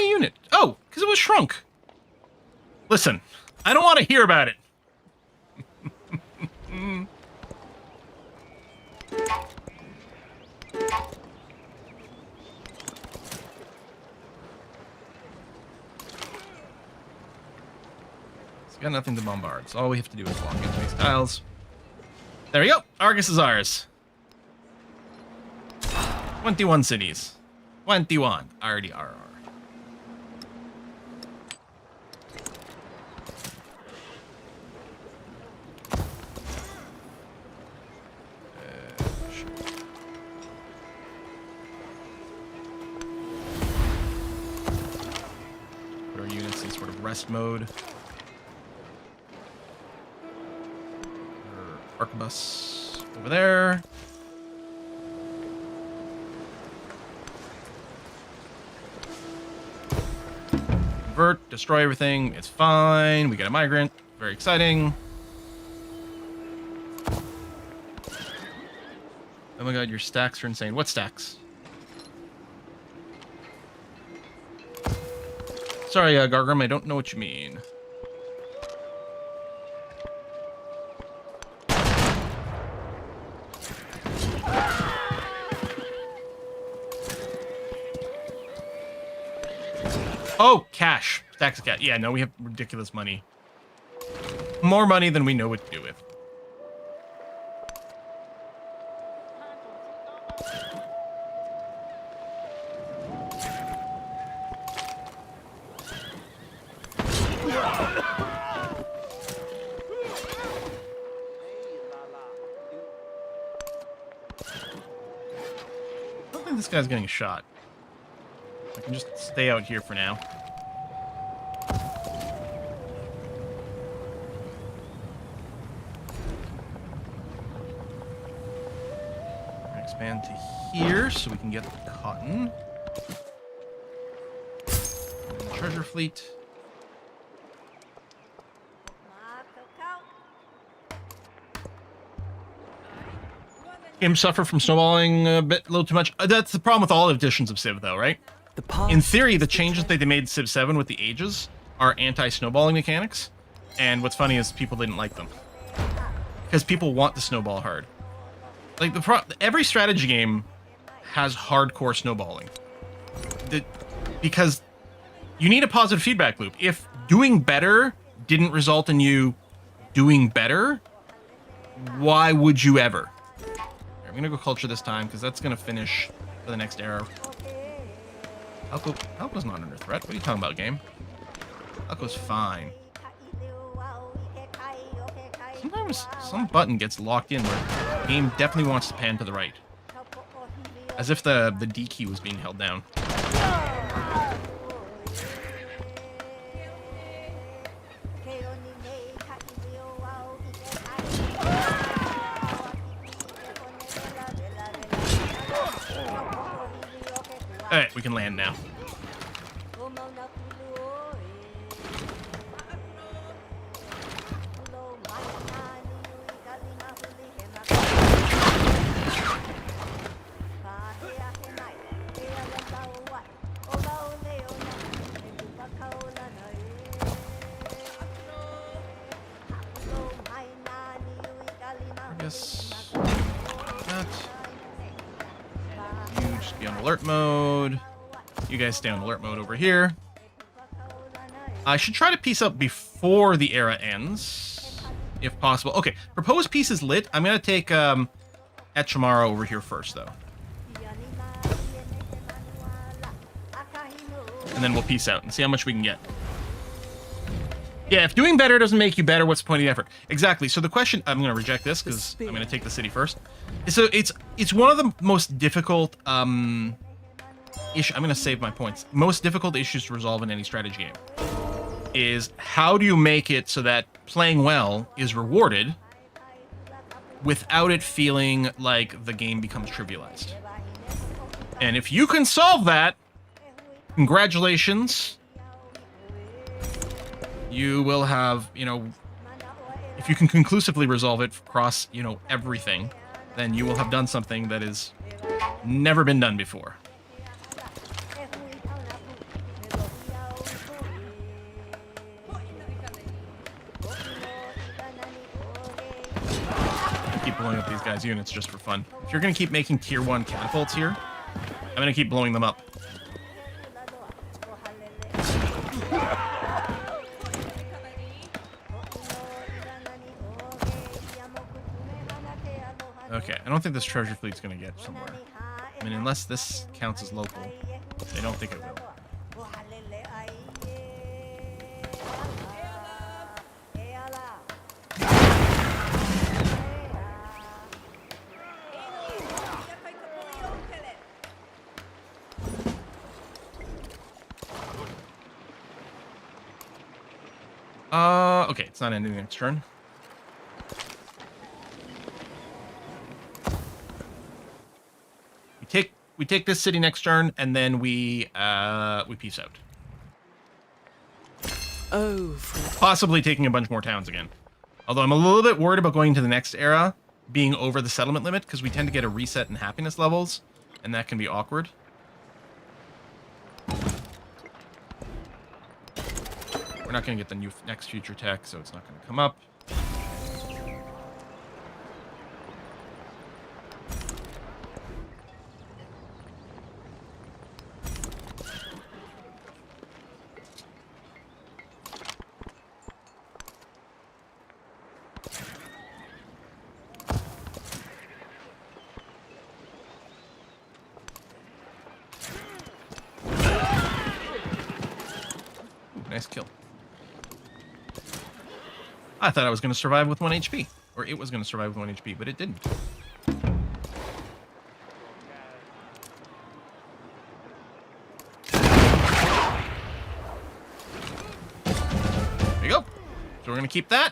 Unit. Oh, because it was shrunk. Listen, I don't want to hear about it. It's got nothing to bombard, so all we have to do is walk into these tiles. There we go. Argus is ours. 21 cities. 21. RDRR. rest mode. Arquebus over there. Convert, destroy everything. It's fine. We got a migrant. Very exciting. Oh my god, your stacks are insane. What stacks? Sorry, Gargrim, I don't know what you mean. Oh, cash. Stacks of cash. Yeah, no, we have ridiculous money. More money than we know what to do with. I don't think this guy's getting shot. I can just stay out here for now. Expand to here so we can get the cotton. And treasure fleet. Game suffer from snowballing a little too much. That's the problem with all editions of Civ, though, right? In theory, the changes that they made Civ 7 with the ages are anti-snowballing mechanics. And what's funny is people didn't like them. Because people want the snowball hard. Like, every strategy game has hardcore snowballing. Because you need a positive feedback loop. If doing better didn't result in you doing better, why would you ever? I'm gonna go culture this time, because that's gonna finish for the next era. Alco's not under threat. What are you talking about, game? Alco's fine. Sometimes some button gets locked in where the game definitely wants to pan to the right. As if the D key was being held down. Alright, we can land now. I guess that. You just be on alert mode. You guys stay on alert mode over here. I should try to piece up before the era ends, if possible. Okay, proposed piece is lit. I'm gonna take Etchamara over here first, though. And then we'll piece out and see how much we can get. Yeah, if doing better doesn't make you better, what's the point of the effort? Exactly. So the question, I'm gonna reject this because I'm gonna take the city first. So it's one of the most difficult I'm gonna save my points. Most difficult issues to resolve in any strategy game is how do you make it so that playing well is rewarded without it feeling like the game becomes trivialized. And if you can solve that, congratulations. You will have, if you can conclusively resolve it across, everything, then you will have done something that has never been done before. Keep blowing up these guys' units just for fun. If you're going to keep making tier 1 catapults here, I'm going to keep blowing them up. Okay, I don't think this treasure fleet's going to get somewhere. I mean, unless this counts as local. I don't think it will. Okay, it's not ending next turn. We take this city next turn, and then we peace out. Oh, Possibly taking a bunch more towns again. Although I'm a little bit worried about going to the next era being over the settlement limit, because we tend to get a reset in happiness levels, and that can be awkward. We're not going to get the next future tech, so it's not going to come up. Nice kill. I thought I was going to survive with 1 HP. Or it was going to survive with 1 HP, but it didn't. There you go. So we're going to keep that.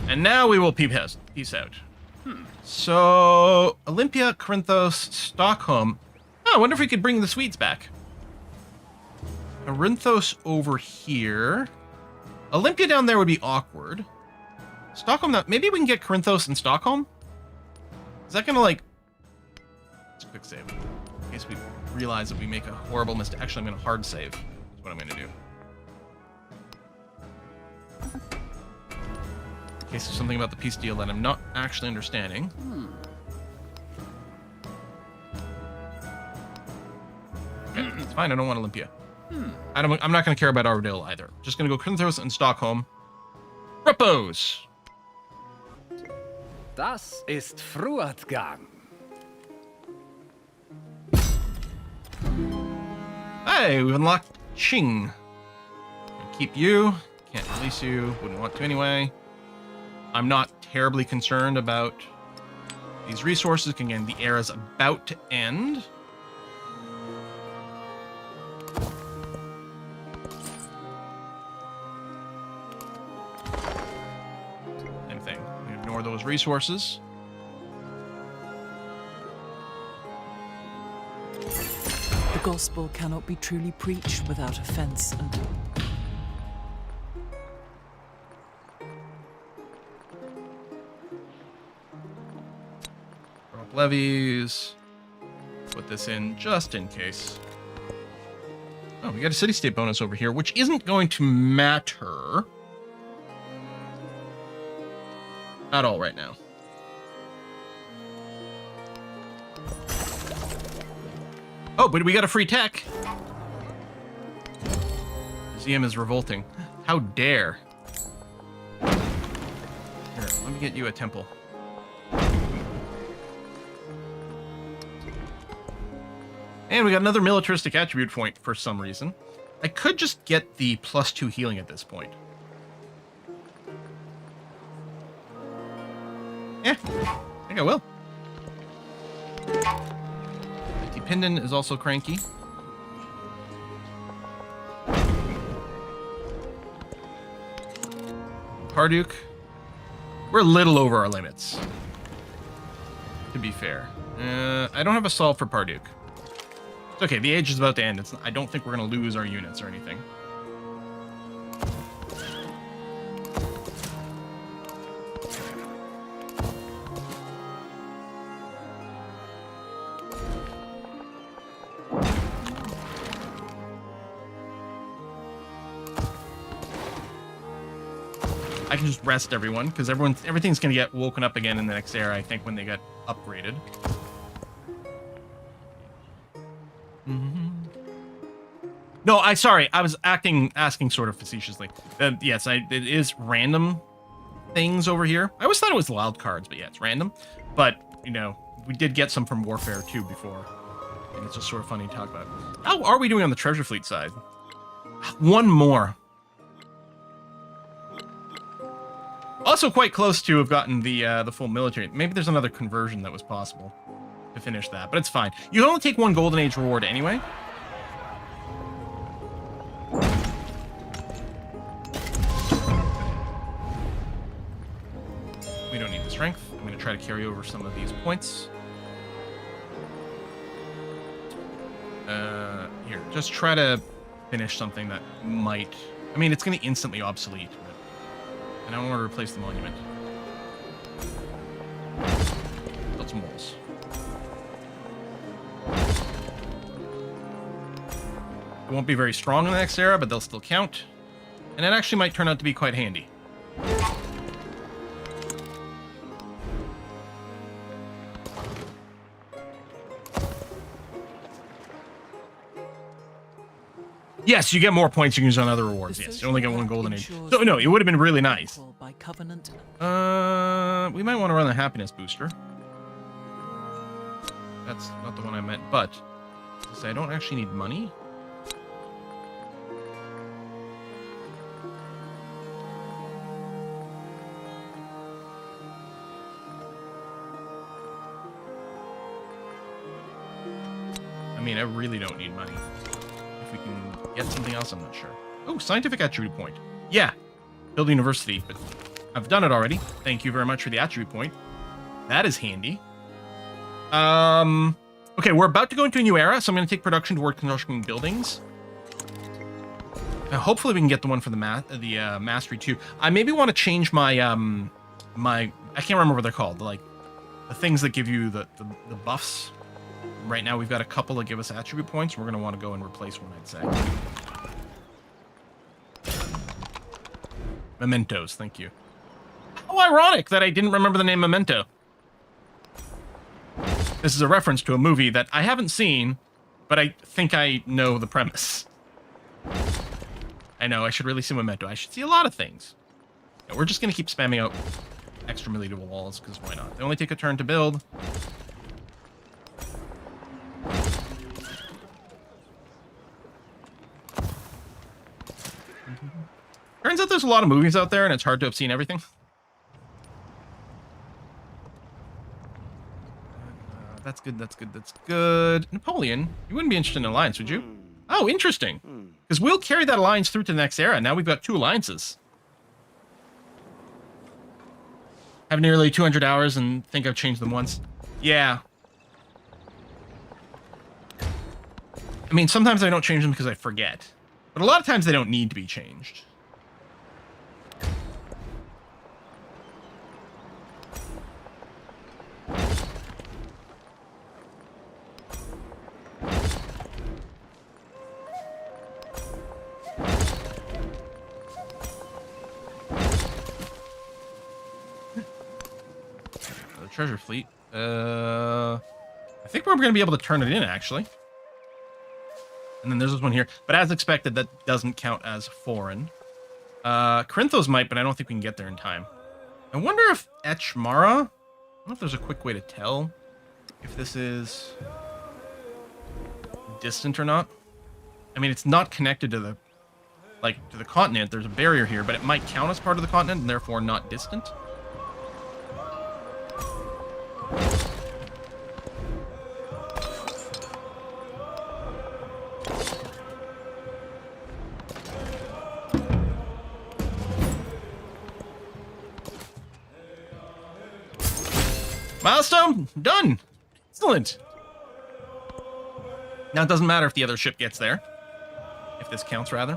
And now we will peace out. So, Olympia, Corinthos, Stockholm. Oh, I wonder if we could bring the Swedes back. Corinthos over here. Olympia down there would be awkward. Stockholm, maybe we can get Corinthos and Stockholm? Is that gonna, like... Let's quick save. In case we realize that we make a horrible mistake. Actually, I'm gonna hard save. That's what I'm gonna do. In case there's something about the peace deal that I'm not actually understanding. Okay, it's fine. I don't want Olympia. I'm not going to care about Armadillo either. Just going to go Corinthos and Stockholm. Repos! Das ist Fruatgang. Hey, we've unlocked Qing. Keep you. Can't release you. Wouldn't want to anyway. I'm not terribly concerned about these resources. Again, the era's about to end. Same thing. We ignore those resources. the gospel cannot be truly preached without offense and... Drop levies. Put this in just in case. Oh, we got a city-state bonus over here, which isn't going to matter at all right now. Oh, but we got a free tech. Museum is revolting. How dare. Here, let me get you a temple. And we got another militaristic attribute point for some reason. I could just get the +2 healing at this point. Yeah, I think I will. Pindon is also cranky. Parduke. We're a little over our limits, to be fair. I don't have a solve for Parduke. It's okay, the age is about to end. I don't think we're going to lose our units or anything. I can just rest everyone, because everything's going to get woken up again in the next era, I think, when they get upgraded. No, sorry, I was asking sort of facetiously. Yes, it is random things over here. I always thought it was wild cards, but yeah, it's random. But, you know, we did get some from Warfare 2 before, and it's just sort of funny to talk about. How are we doing on the treasure fleet side? One more. Also quite close to have gotten the full military. Maybe there's another conversion that was possible to finish that, but it's fine. You only take one Golden Age reward anyway, strength. I'm going to try to carry over some of these points. Here, just try to finish something that might... I mean, it's going to instantly obsolete, but I don't want to replace the monument. Build some walls. It won't be very strong in the next era, but they'll still count. And it actually might turn out to be quite handy. Yes, you get more points you can use on other rewards. Yes, you only get one golden age. So, no, it would have been really nice. By covenant. We might want to run the happiness booster. That's not the one I meant, but... I don't actually need money. I mean, I really don't need money. If we can get something else, I'm not sure. Oh, scientific attribute point. Yeah, build a university, but I've done it already. Thank you very much for the attribute point. That is handy. Okay, we're about to go into a new era, so I'm going to take production toward constructing buildings. Hopefully we can get the one for the mastery too. I maybe want to change my I can't remember what they're called. Like the things that give you the buffs. Right now we've got a couple that give us attribute points. We're going to want to go and replace one, I'd say. Mementos, thank you. How ironic that I didn't remember the name Memento. This is a reference to a movie that I haven't seen, but I think I know the premise. I know, I should really see Memento. I should see a lot of things. Yeah, we're just going to keep spamming out extra medieval walls, because why not? They only take a turn to build. Turns out there's a lot of movies out there, and it's hard to have seen everything. That's good, that's good, that's good. Napoleon, you wouldn't be interested in an alliance, would you? Oh, interesting. Because we'll carry that alliance through to the next era. Now we've got 2 alliances. Have nearly 200 hours and think I've changed them once. Yeah. I mean, sometimes I don't change them because I forget. But a lot of times they don't need to be changed. Treasure fleet. I think we're going to be able to turn it in, actually. And then there's this one here. But as expected, that doesn't count as foreign. Corinthos might, but I don't think we can get there in time. I wonder if Etchmara... I don't know if there's a quick way to tell if this is distant or not. I mean, it's not connected to the... like, to the continent. There's a barrier here, but it might count as part of the continent and therefore not distant. Milestone done. Excellent. Now it doesn't matter if the other ship gets there. If this counts, rather.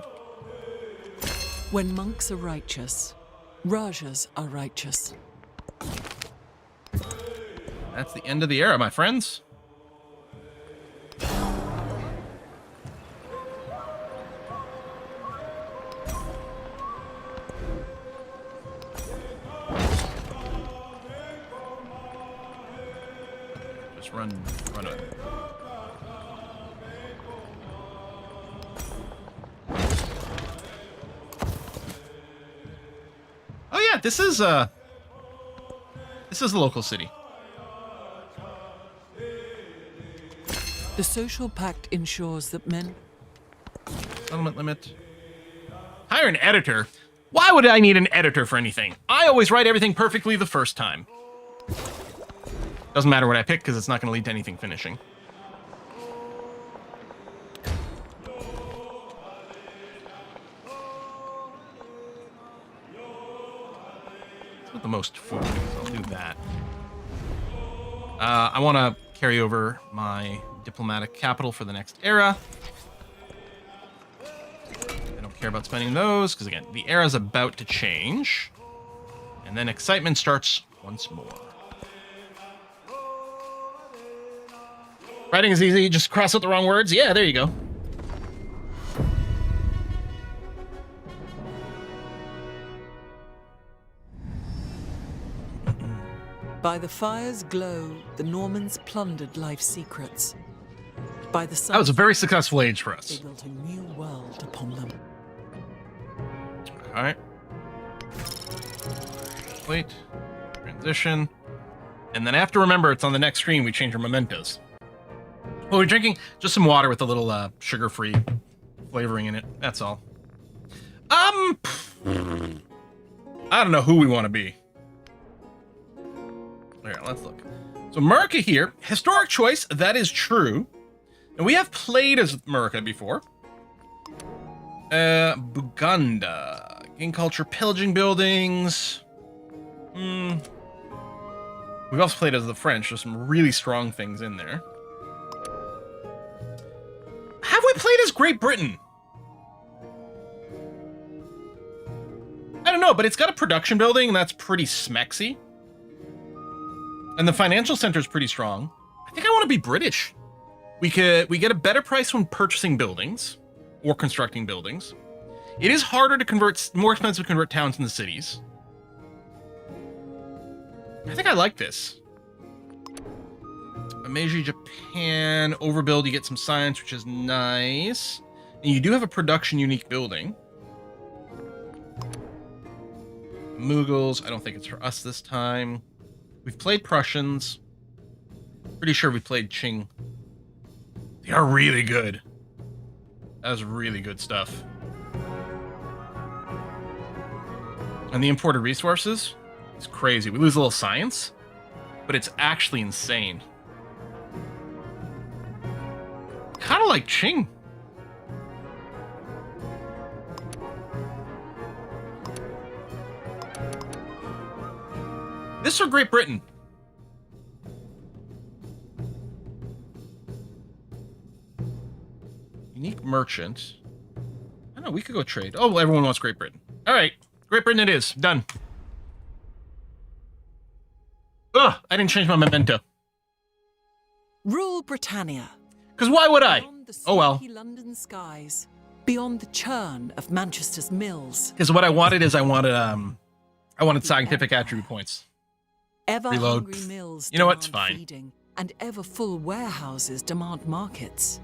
When monks are righteous, Rajas are righteous. That's the end of the era, my friends. Just run it. Oh yeah, this is the local city. The social pact ensures that men... Settlement limit. Hire an editor? Why would I need an editor for anything? I always write everything perfectly the first time. Doesn't matter what I pick, because it's not going to lead to anything finishing. Let's put the most food. I'll do that. I want to carry over my diplomatic capital for the next era. I don't care about spending those, because again, the era is about to change. And then excitement starts once more. Writing is easy, just cross out the wrong words. Yeah, there you go. By the fire's glow, the Normans plundered life's secrets. By the sun, That was a very successful age for they us. built a new world upon them. All right. Wait. Transition. And then I have to remember it's on the next screen we change our mementos. Well, we're drinking just some water with a little sugar-free flavoring in it. That's all. I don't know who we want to be. All right, let's look. So America here, historic choice, that is true. And we have played as America before. Buganda. Gain culture, pillaging buildings. We've also played as the French. There's some really strong things in there. Have we played as Great Britain? I don't know, but it's got a production building, and that's pretty smexy. And the financial center is pretty strong. I think I want to be British. We get a better price when purchasing buildings or constructing buildings. It is harder to convert, more expensive to convert towns into cities. I think I like this. Meiji, Japan, overbuild, you get some science, which is nice. And you do have a production unique building. Mughals, I don't think it's for us this time. We've played Prussians. Pretty sure we played Qing. They are really good. That was really good stuff. And the imported resources is crazy. We lose a little science, but it's actually insane. Kind of like Qing. This or Great Britain? Unique merchant. I don't know, we could go trade. Oh, everyone wants Great Britain. All right, Great Britain it is. Done. Ugh, I didn't change my memento. Rule Britannia. Because why would I? Beyond the Oh well. smoky London skies, beyond the churn of Manchester's mills, Because what I wanted is I wanted scientific attribute points. ever Reload. hungry mills You know what? It's demand fine. feeding, and ever full warehouses demand markets.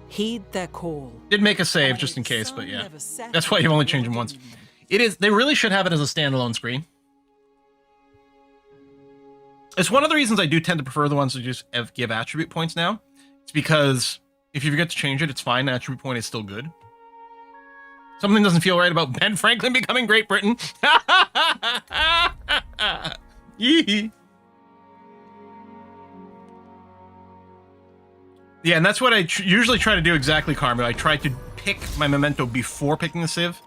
Heed their call. Did make a save And just in its case, sun but yeah. never set That's why you've only changed them once. on It is. They really should have it as a standalone screen. It's one of the reasons I do tend to prefer the ones that just give attribute points now. It's because if you forget to change it, it's fine. The attribute point is still good. Something doesn't feel right about Ben Franklin becoming Great Britain. Yee. Yeah, and that's what I usually try to do exactly, Carmen. I try to pick my memento before picking the civ.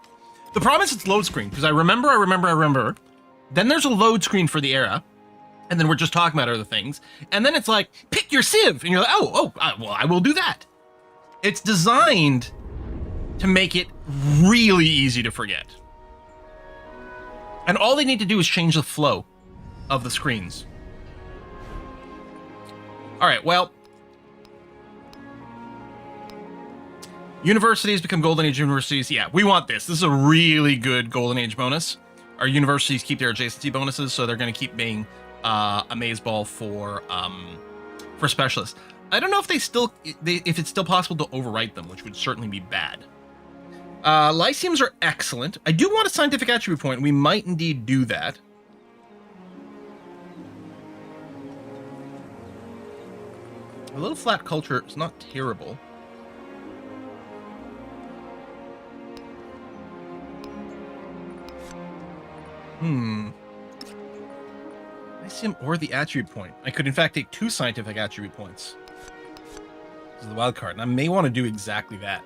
The problem is it's load screen, because I remember. Then there's a load screen for the era, and then we're just talking about other things. And then it's like, pick your civ, and you're like, well, I will do that. It's designed to make it really easy to forget. And all they need to do is change the flow of the screens. All right, well, universities become Golden Age universities. Yeah, we want this. This is a really good Golden Age bonus. Our universities keep their adjacency bonuses, so they're going to keep being a maze ball for specialists. I don't know if if it's still possible to overwrite them, which would certainly be bad. Lyceums are excellent. I do want a scientific attribute point. We might indeed do that. A little flat culture is not terrible. Lyceum or the attribute point. I could in fact take 2 scientific attribute points. This is the wild card, and I may want to do exactly that.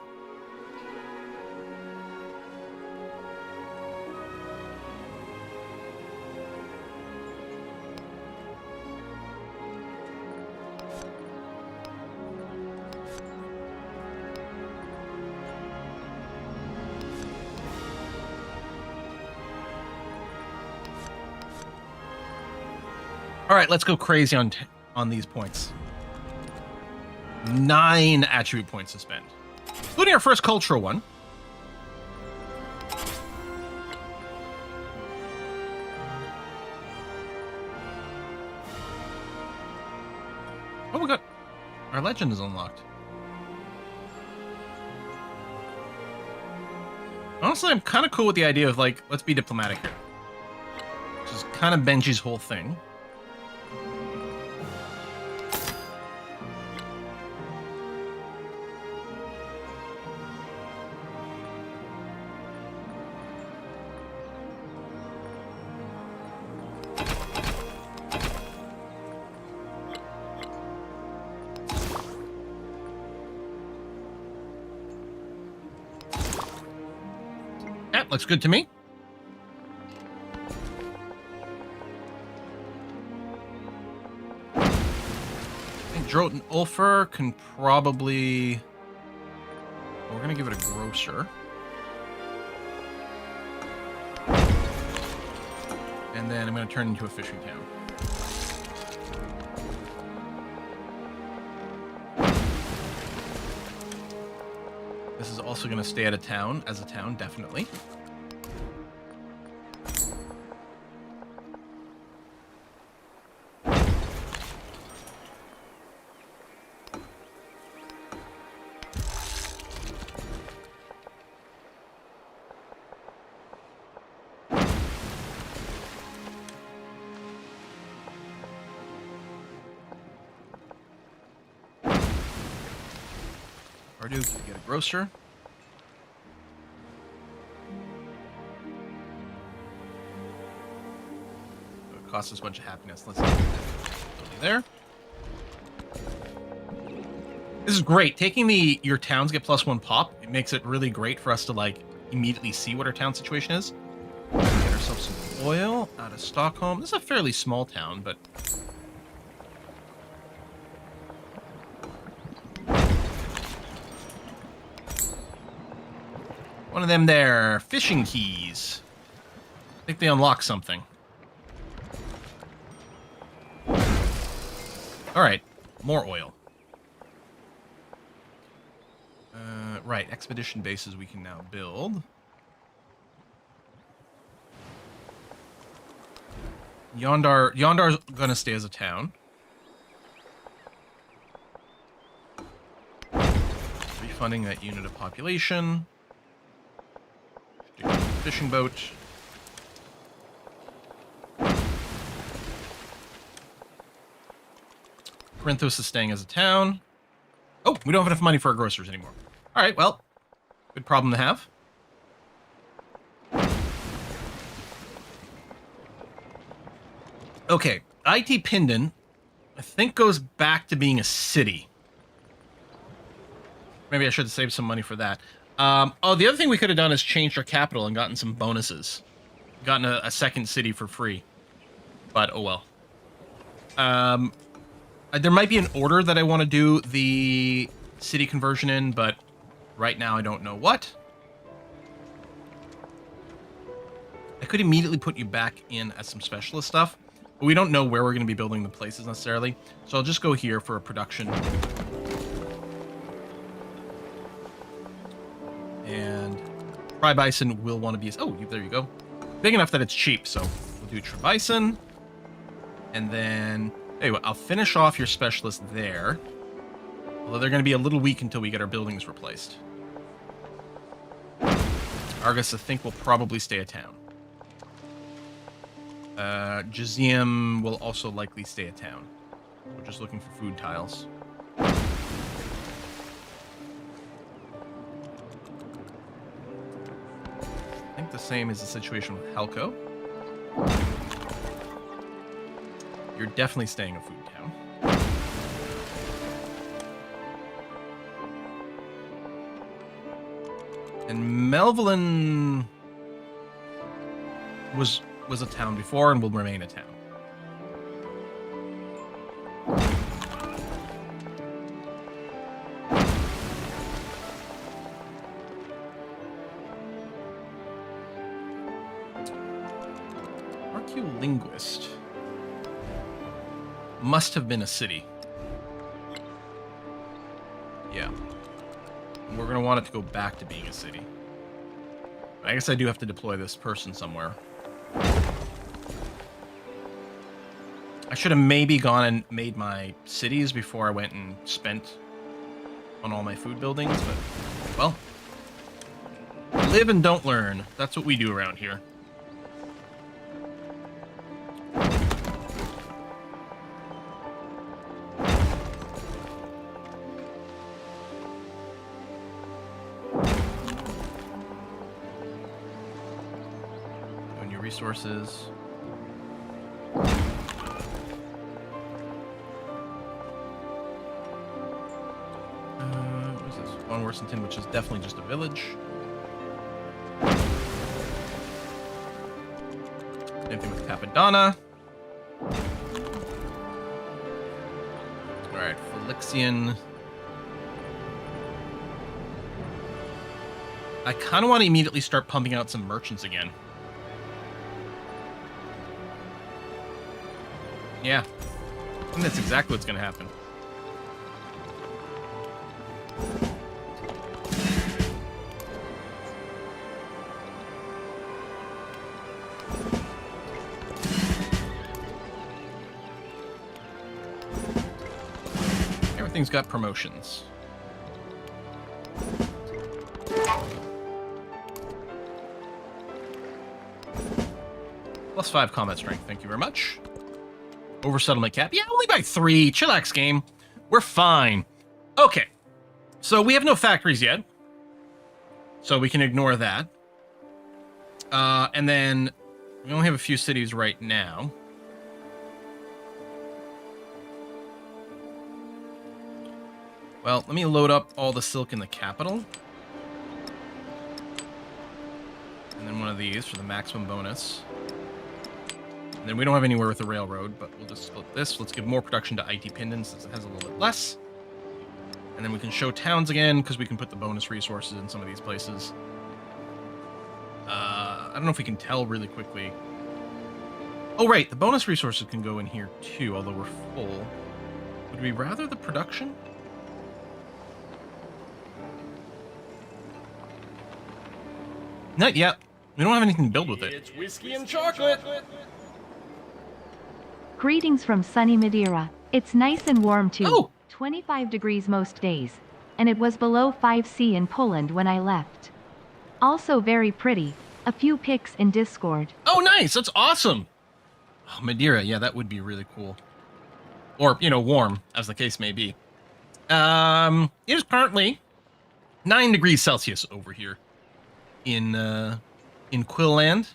All right, let's go crazy on these points. 9 attribute points to spend, including our first cultural one. Oh, we got our legend is unlocked. Honestly, I'm kind of cool with the idea of, like, let's be diplomatic here. Which is kind of Benji's whole thing. Yeah, looks good to me. I think Droat and Ulfer can probably... We're going to give it a grocer. And then I'm going to turn it into a fishing town. This is also going to stay at a town, as a town, definitely. Pardue can get a grocer. It costs us a bunch of happiness. Let's see. There. This is great. Taking your towns get +1 pop, it makes it really great for us to, like, immediately see what our town situation is. Get ourselves some oil out of Stockholm. This is a fairly small town, but... One of them there. Fishing keys. I think they unlock something. Alright. More oil. Right. Expedition bases we can now build. Yondar's gonna stay as a town. Refunding that unit of population. Fishing boat. Corinthos is staying as a town. Oh, we don't have enough money for our grocers anymore. All right, well, good problem to have. Okay, IT Pindon, I think, goes back to being a city. Maybe I should save some money for that. Oh, the other thing we could have done is changed our capital and gotten some bonuses. Gotten a second city for free. But, oh well. There might be an order that I want to do the city conversion in, but right now I don't know what. I could immediately put you back in as some specialist stuff, but we don't know where we're going to be building the places necessarily. So I'll just go here for a production. And Tribison will want to be... Oh, there you go. Big enough that it's cheap, so we'll do Tribison. And then... Anyway, I'll finish off your specialist there. Although they're going to be a little weak until we get our buildings replaced. Argus, I think, will probably stay a town. Jazeum will also likely stay a town. We're just looking for food tiles. I think the same is the situation with Helco. You're definitely staying a food town. And Melvillin was a town before and will remain a town. Archaeolinguist. must have been a city. Yeah. We're going to want it to go back to being a city. I guess I do have to deploy this person somewhere. I should have maybe gone and made my cities before I went and spent on all my food buildings, but, well, live and don't learn. That's what we do around here. No new resources. Worsington, which is definitely just a village. Same thing with Capadonna. Alright, Felixian. I kind of want to immediately start pumping out some merchants again. Yeah. I think that's exactly what's going to happen. Everything's got promotions. +5 combat strength, thank you very much. Over settlement cap. Yeah, only by 3. Chillax game. We're fine. Okay. So we have no factories yet. So we can ignore that. And then we only have a few cities right now. Well, let me load up all the silk in the capital. And then one of these for the maximum bonus. And then we don't have anywhere with the railroad, but we'll just split this. Let's give more production to IT Pindon since it has a little bit less. And then we can show towns again because we can put the bonus resources in some of these places. I don't know if we can tell really quickly. Oh, right. The bonus resources can go in here too, although we're full. Would we rather the production? Not yet. We don't have anything to build with it. It's whiskey and chocolate. Greetings from sunny Madeira. It's nice and warm too. Oh! 25 degrees most days. And it was below 5°C in Poland when I left. Also very pretty. A few pics in Discord. Oh, nice. That's awesome. Oh, Madeira. Yeah, that would be really cool. Or, you know, warm, as the case may be. It is currently 9 degrees Celsius over here in Quilland.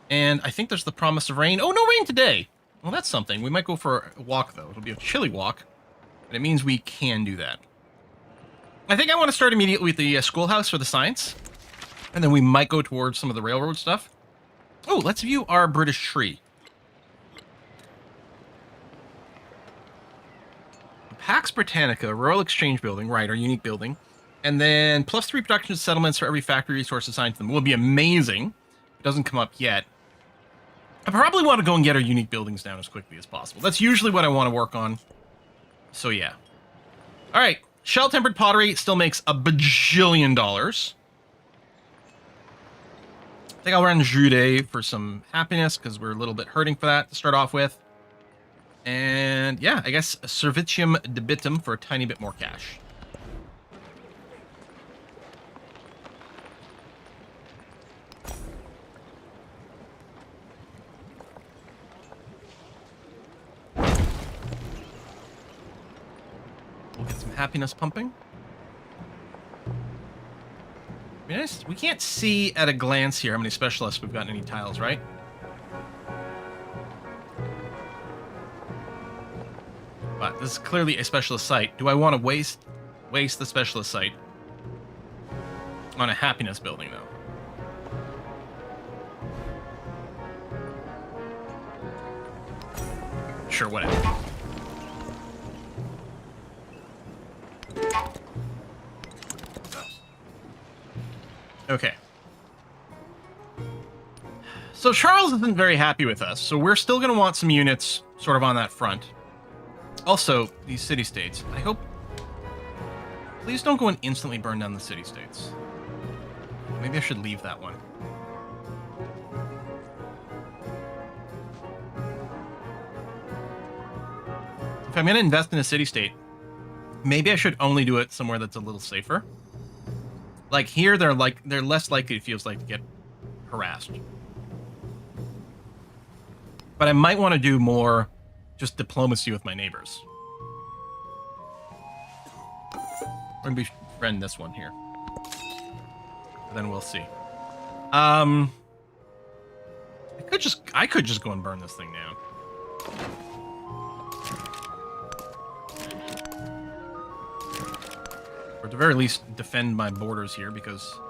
And I think there's the promise of rain. Oh, no rain today. Well, that's something. We might go for a walk, though. It'll be a chilly walk. And it means we can do that. I think I want to start immediately with the schoolhouse for the science. And then we might go towards some of the railroad stuff. Oh, let's view our British tree. Pax Britannica, Royal Exchange Building, right, our unique building. And then +3 production settlements for every factory resource assigned to them will be amazing. It doesn't come up yet. I probably want to go and get our unique buildings down as quickly as possible. That's usually what I want to work on. So, yeah. All right. Shell-tempered pottery still makes a bajillion dollars. I think I'll run Jude for some happiness because we're a little bit hurting for that to start off with. And, yeah, I guess Servitium Debitum for a tiny bit more cash. We'll get some happiness pumping. Be nice. We can't see at a glance here how many specialists we've got in any tiles, right? But this is clearly a specialist site. Do I want to waste the specialist site on a happiness building, though? Sure, whatever. Okay. So Charles isn't very happy with us, so we're still going to want some units sort of on that front. Also, these city-states, I hope... Please don't go and instantly burn down the city-states. Maybe I should leave that one. If I'm going to invest in a city-state, maybe I should only do it somewhere that's a little safer. Like here, they're less likely, it feels like, to get harassed. But I might want to do more just diplomacy with my neighbors. We're going to befriend this one here. And then we'll see. I could just go and burn this thing down. Or at the very least, defend my borders here, because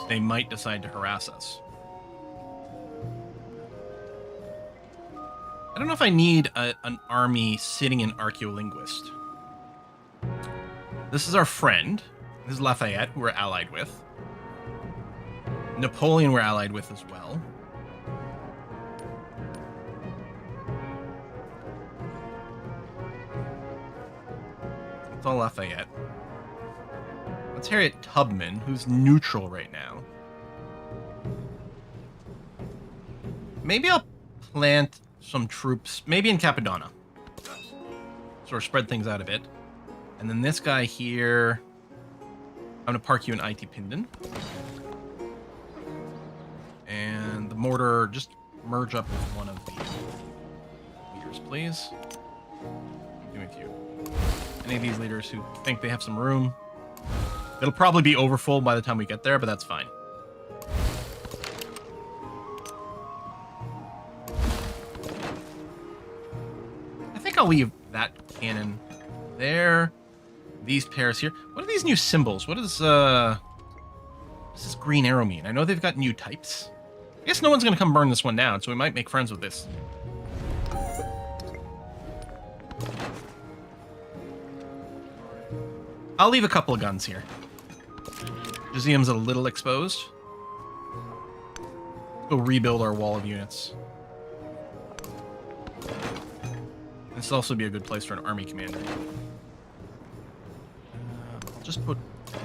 they might decide to harass us. I don't know if I need an army sitting in archaeolinguist. This is our friend. This is Lafayette, who we're allied with. Napoleon we're allied with as well. It's all Lafayette. Let's Harriet Tubman, who's neutral right now. Maybe I'll plant some troops, maybe in Capadonna. Sort of spread things out a bit. And then this guy here, I'm going to park you in IT Pindon. And the mortar, just merge up with one of the leaders, please. Give it to you. Any of these leaders who think they have some room. It'll probably be overfull by the time we get there, but that's fine. I think I'll leave that cannon there. These pairs here. What are these new symbols? What does this green arrow mean? I know they've got new types. I guess no one's going to come burn this one down, so we might make friends with this. I'll leave a couple of guns here. Museum's a little exposed. Go rebuild our wall of units. This will also be a good place for an army commander. I'll just put... I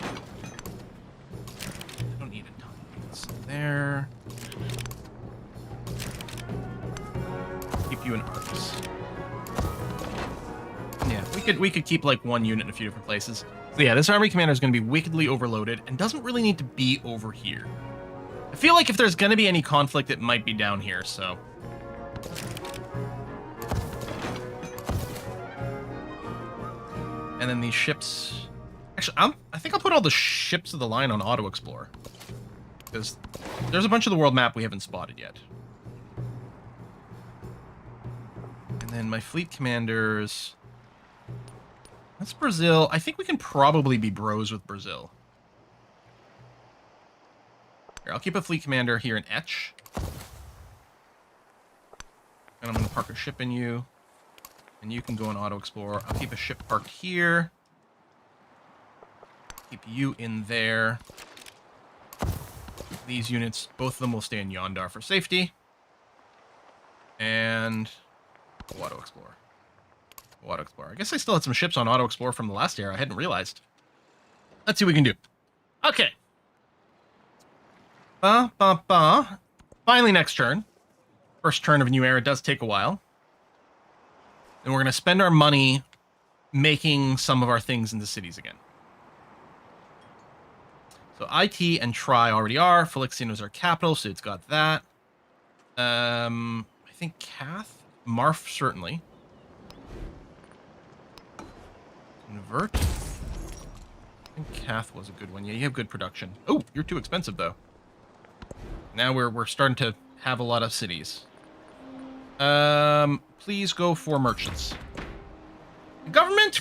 don't need a ton of units there. Keep you in Arcus. Yeah, we could keep like one unit in a few different places. So yeah, this army commander is going to be wickedly overloaded and doesn't really need to be over here. I feel like if there's going to be any conflict, it might be down here, so... And then these ships... Actually, I think I'll put all the ships of the line on Auto Explorer. Because there's a bunch of the world map we haven't spotted yet. And then my fleet commanders... That's Brazil. I think we can probably be bros with Brazil. Here, I'll keep a fleet commander here in Etch. And I'm going to park a ship in you. And you can go in Auto Explorer. I'll keep a ship parked here. Keep you in there. These units, both of them will stay in Yondar for safety. And Auto Explorer. Auto Explorer. I guess I still had some ships on Auto Explorer from the last era. I hadn't realized. Let's see what we can do. Okay. Finally next turn. First turn of a new era does take a while. And we're going to spend our money making some of our things into cities again. So IT and Tri already are. Felixino is our capital, so it's got that. I think Cath. Marf, certainly. Convert. I think Cath was a good one. Yeah, you have good production. Oh, you're too expensive, though. Now we're starting to have a lot of cities. Please go for merchants. Government!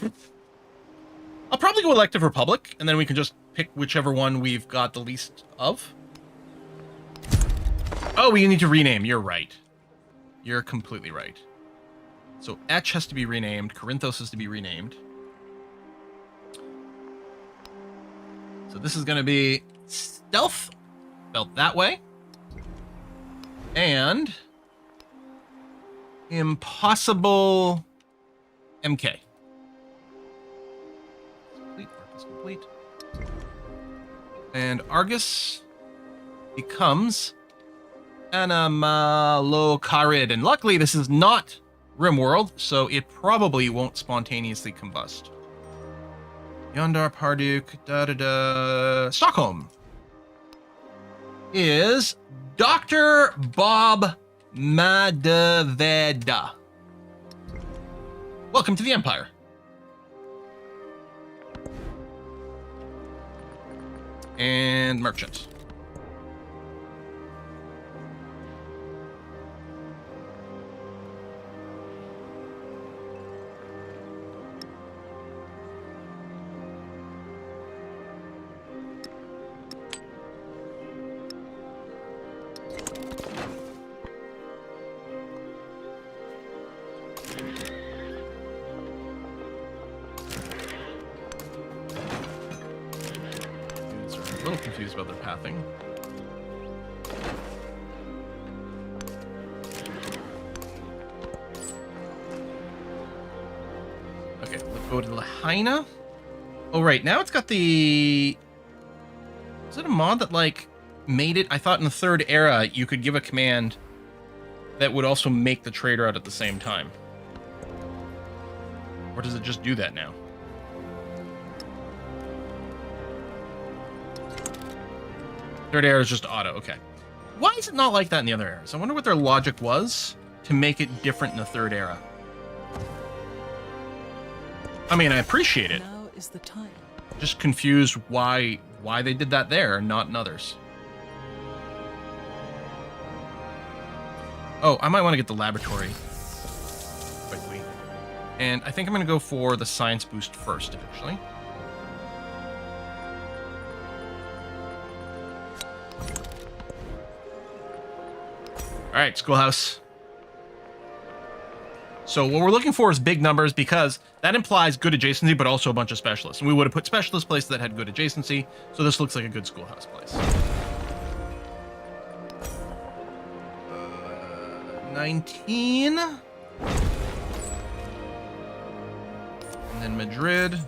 I'll probably go elective republic, and then we can just pick whichever one we've got the least of. Oh, we need to rename. You're right. You're completely right. So Etch has to be renamed. Corinthos has to be renamed. So this is going to be stealth, spelled that way. And impossible MK. Complete. Argus complete. And Argus becomes Animalocarid. And luckily, this is not RimWorld, so it probably won't spontaneously combust. Yondar, Parduk, Stockholm is Dr. Bob Madaveda. Welcome to the Empire. And merchant. A little confused about their pathing. Okay, let's go to Lahaina. Oh, right. Now it's got the... Is it a mod that, like, made it? I thought in the third era you could give a command that would also make the trader out at the same time. Or does it just do that now? Third era is just auto, okay. Why is it not like that in the other eras? I wonder what their logic was to make it different in the third era. I mean, I appreciate it. Now is the time. Just confused why they did that there and not in others. Oh, I might want to get the laboratory quickly. And I think I'm going to go for the science boost first, actually. All right, schoolhouse. So what we're looking for is big numbers because that implies good adjacency, but also a bunch of specialists. And we would have put specialist places that had good adjacency. So this looks like a good schoolhouse place. 19. And then Madrid.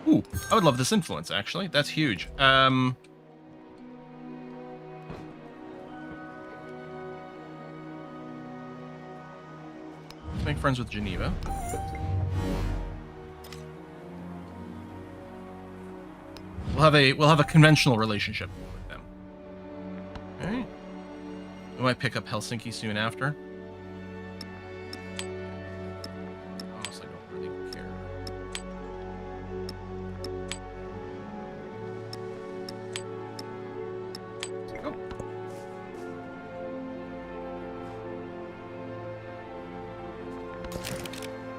Ooh, I would love this influence, actually. That's huge. Let's make friends with Geneva. We'll have a conventional relationship with them. Okay. We might pick up Helsinki soon after. Honestly, I don't really care. Go.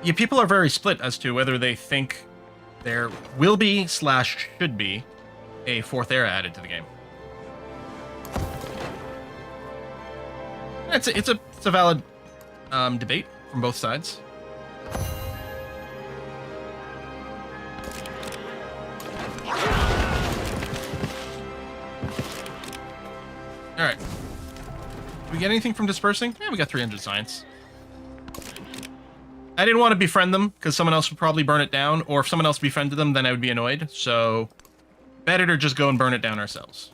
Yeah, people are very split as to whether they think there will be / should be a fourth era added to the game. It's a valid debate from both sides. All right. Did we get anything from dispersing? Yeah, we got 300 science. I didn't want to befriend them because someone else would probably burn it down, or if someone else befriended them, then I would be annoyed. So, better to just go and burn it down ourselves.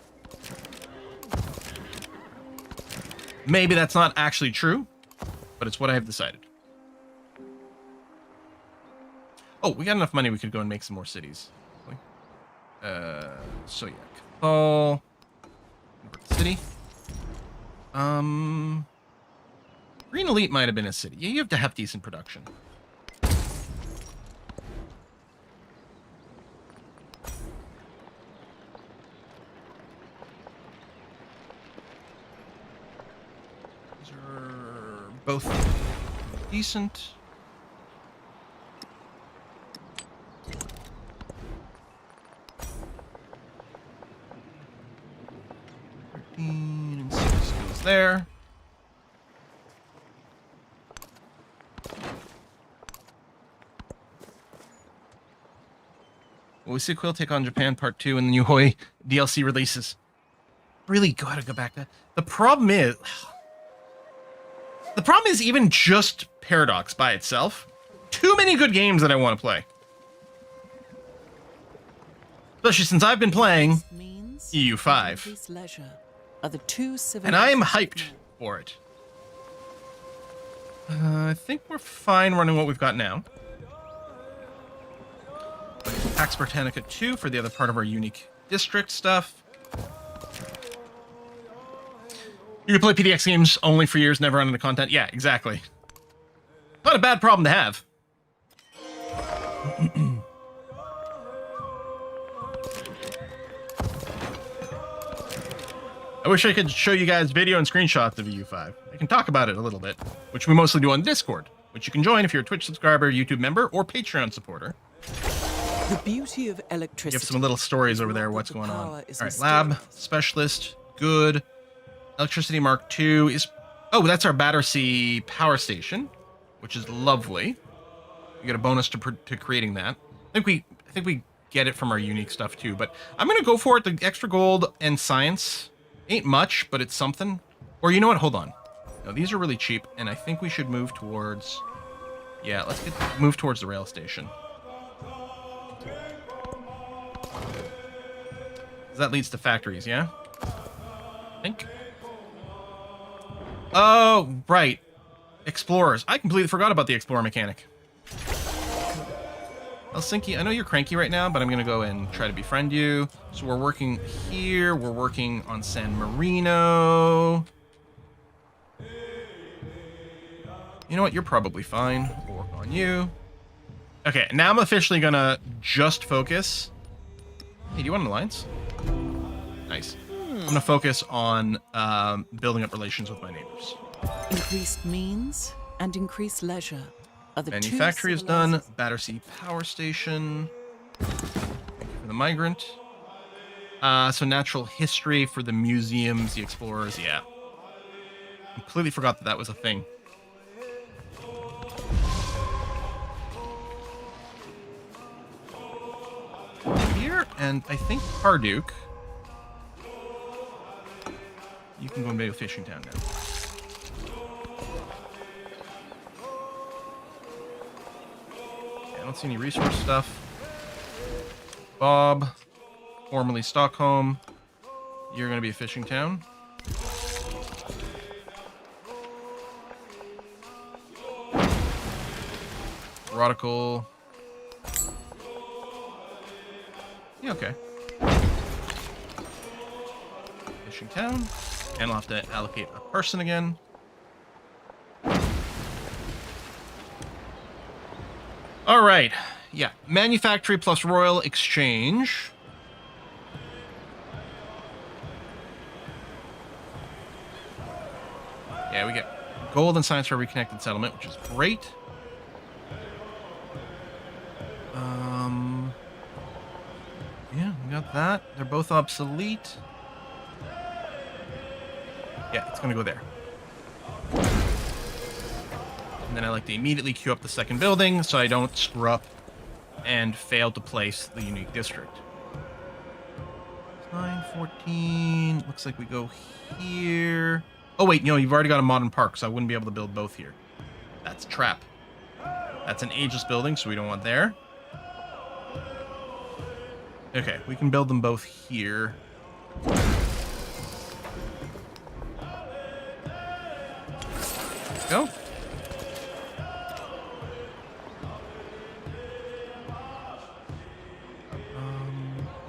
Maybe that's not actually true, but it's what I have decided. Oh, we got enough money we could go and make some more cities. So yeah, Cathal, city. Green Elite might have been a city. Yeah, you have to have decent production. These are both decent. there. Will we see Quill take on Japan Part 2 and the new Hoi DLC releases? Really gotta go back to... The problem is even just Paradox by itself. Too many good games that I want to play. Especially since I've been playing EU5. And I am hyped for it. I think we're fine running what we've got now. Pax Britannica 2 for the other part of our unique district stuff. You can play PDX games only for years, never run into content. Yeah, exactly. Not a bad problem to have. I wish I could show you guys video and screenshots of EU5. I can talk about it a little bit, which we mostly do on Discord, which you can join if you're a Twitch subscriber, YouTube member, or Patreon supporter. The beauty of electricity. You have some little stories over there. What's going on? All right, lab specialist, good. Electricity Mark II is... Oh, that's our Battersea power station, which is lovely. We get a bonus to creating that. I think we get it from our unique stuff too. But I'm gonna go for it. The extra gold and science ain't much, but it's something. Or you know what? Hold on. No, these are really cheap, and I think we should move towards... Yeah, let's move towards the rail station. That leads to factories, yeah? I think. Oh, right. Explorers. I completely forgot about the explorer mechanic. Helsinki, I know you're cranky right now, but I'm going to go and try to befriend you. So we're working here. We're working on San Marino. You know what? You're probably fine. We'll work on you. Okay, now I'm officially going to just focus. Hey, do you want an alliance? Nice. I'm going to focus on building up relations with my neighbors. Increased means and increased leisure are the Manufactory is done. Battersea Power Station. For the migrant. So natural history for the museums, the explorers, yeah. Completely forgot that was a thing. Here, and I think Harduke. You can go and make a fishing town now. Okay, I don't see any resource stuff. Bob, formerly Stockholm. You're going to be a fishing town. Radical. Yeah, okay. Fishing town. And I'll have to allocate a person again. All right. Yeah. Manufactory plus royal exchange. Yeah, we get gold and science for a reconnected settlement, which is great. Yeah, we got that. They're both obsolete. Yeah, it's gonna go there. And then I like to immediately queue up the second building so I don't screw up and fail to place the unique district. 914. Looks like we go here. Oh wait, no, you've already got a modern park, so I wouldn't be able to build both here. That's a trap. That's an ageless building, so we don't want there. Okay, we can build them both here. Let's go.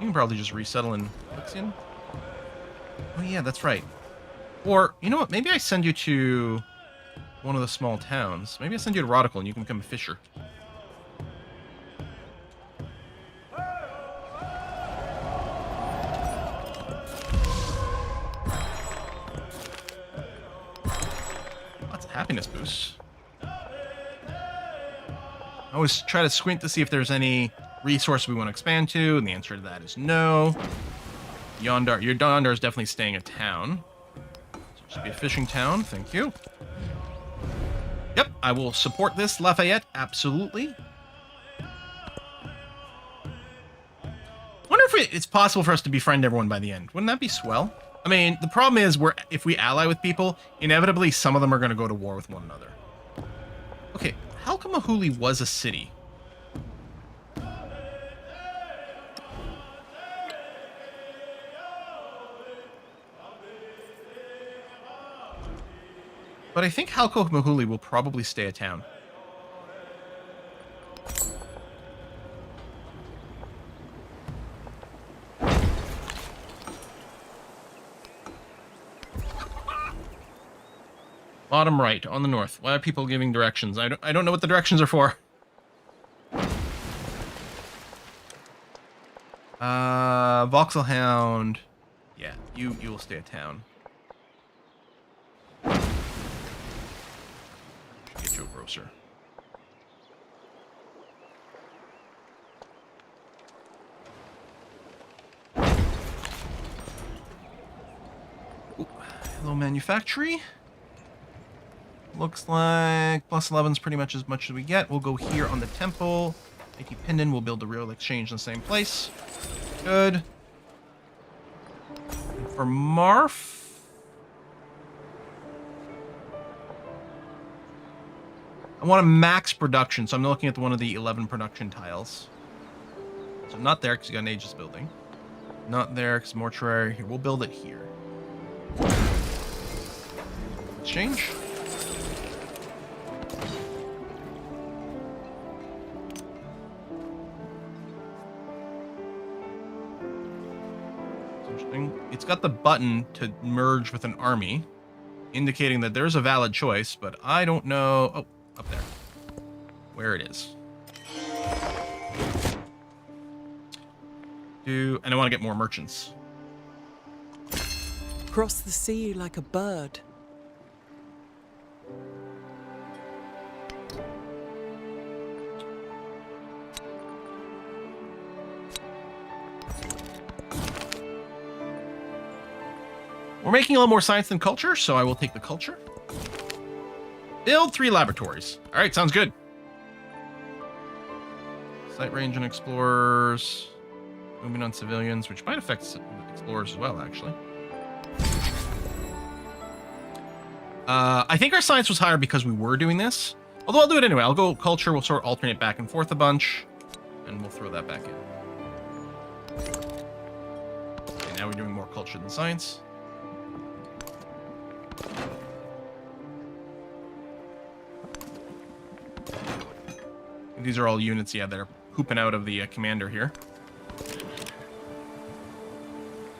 You can probably just resettle in Lixian. Oh yeah, that's right. Or, you know what, maybe I send you to one of the small towns. Maybe I send you to Radical and you can become a fisher. Happiness boost. I always try to squint to see if there's any resource we want to expand to, and the answer to that is no. Yondar, your Yondar is definitely staying a town. So Should be a fishing town. Thank you. Yep, I will support this. Lafayette, absolutely. Wonder if it's possible for us to befriend everyone by the end. Wouldn't that be swell? I mean, the problem is if we ally with people, inevitably some of them are going to go to war with one another. Okay, Halkamahuli was a city. But I think Halkamahuli will probably stay a town. Bottom right, on the north. Why are people giving directions? I don't know what the directions are for. Voxelhound. Yeah, you will stay a town. Should get you a grocer. Ooh, hello, manufactory. Looks like plus 11's pretty much as we get. We'll go here on the temple. Mickey Pinden will build a real exchange in the same place. Good. And for Marf, I want a max production, so I'm looking at one of the 11 production tiles. So not there because you got an Aegis building. Not there because mortuary. Here, we'll build it here. Exchange. It's got the button to merge with an army, indicating that there's a valid choice, but I don't know... Oh, up there. Where it is. And I want to get more merchants. Cross the sea like a bird. We're making a little more science than culture, so I will take the culture. Build 3 laboratories. All right, sounds good. Sight range and explorers. Moving on civilians, which might affect explorers as well, actually. I think our science was higher because we were doing this. Although I'll do it anyway. I'll go culture. We'll sort of alternate back and forth a bunch. And we'll throw that back in. Okay, now we're doing more culture than science. These are all units, yeah, that are pooping out of the commander here.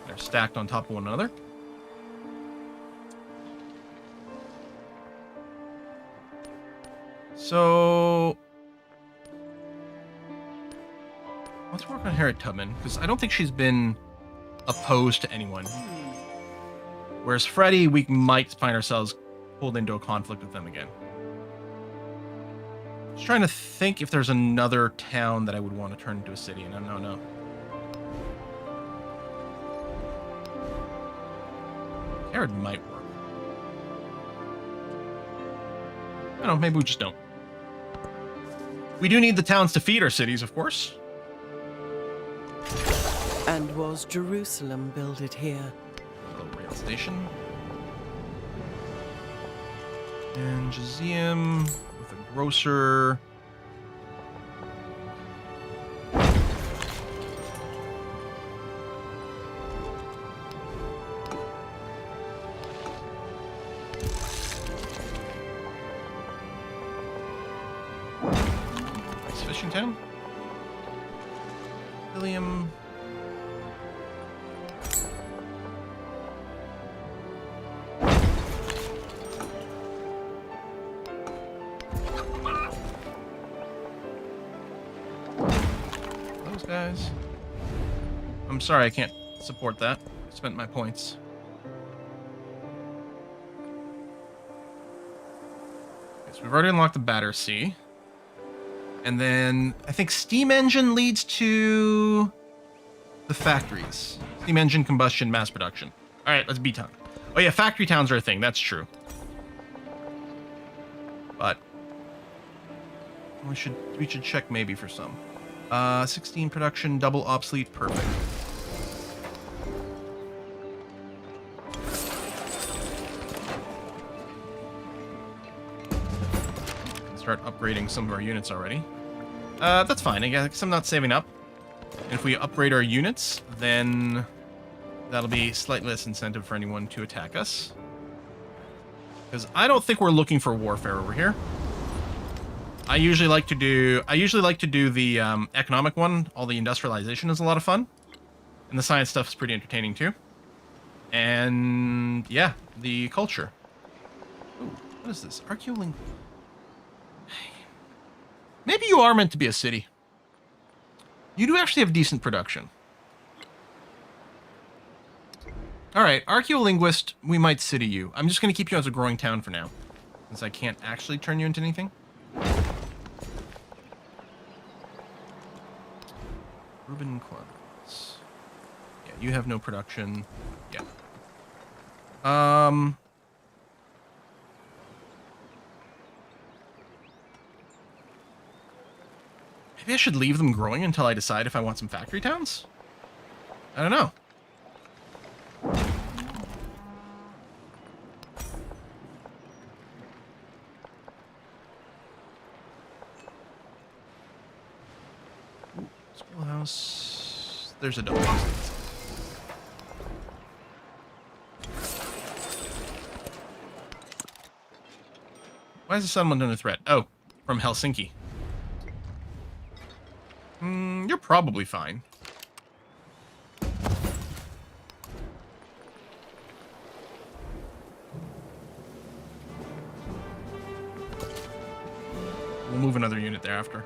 They're stacked on top of one another. So let's work on Harriet Tubman, because I don't think she's been opposed to anyone. Whereas Freddie, we might find ourselves pulled into a conflict with them again. Just trying to think if there's another town that I would want to turn into a city, and I don't know. Herod might work. I don't know, maybe we just don't. We do need the towns to feed our cities, of course. And was Jerusalem builded here? A little rail station. And Museum with a grocer. Nice fishing town. William. Guys, I'm sorry I can't support that. I spent my points. Okay, so we've already unlocked the Battersea. And then I think steam engine leads to the factories. Steam engine, combustion, mass production. All right, let's beat on. Oh yeah, factory towns are a thing. That's true. But we should check maybe for some. 16 production, double obsolete, perfect. Start upgrading some of our units already. That's fine. I guess I'm not saving up. And if we upgrade our units, then that'll be slightly less incentive for anyone to attack us. Because I don't think we're looking for warfare over here. I usually like to do the economic one. All the industrialization is a lot of fun. And the science stuff is pretty entertaining too. And yeah, the culture. Ooh, what is this? Archeolink. Maybe you are meant to be a city. You do actually have decent production. Alright, archaeolinguist, we might city you. I'm just going to keep you as a growing town for now. Since I can't actually turn you into anything. Urban Chronicles. Yeah, you have no production. Yeah. Maybe I should leave them growing until I decide if I want some factory towns? I don't know. Schoolhouse. There's a double. Why is the settlement under threat? Oh, from Helsinki. You're probably fine. We'll move another unit there after.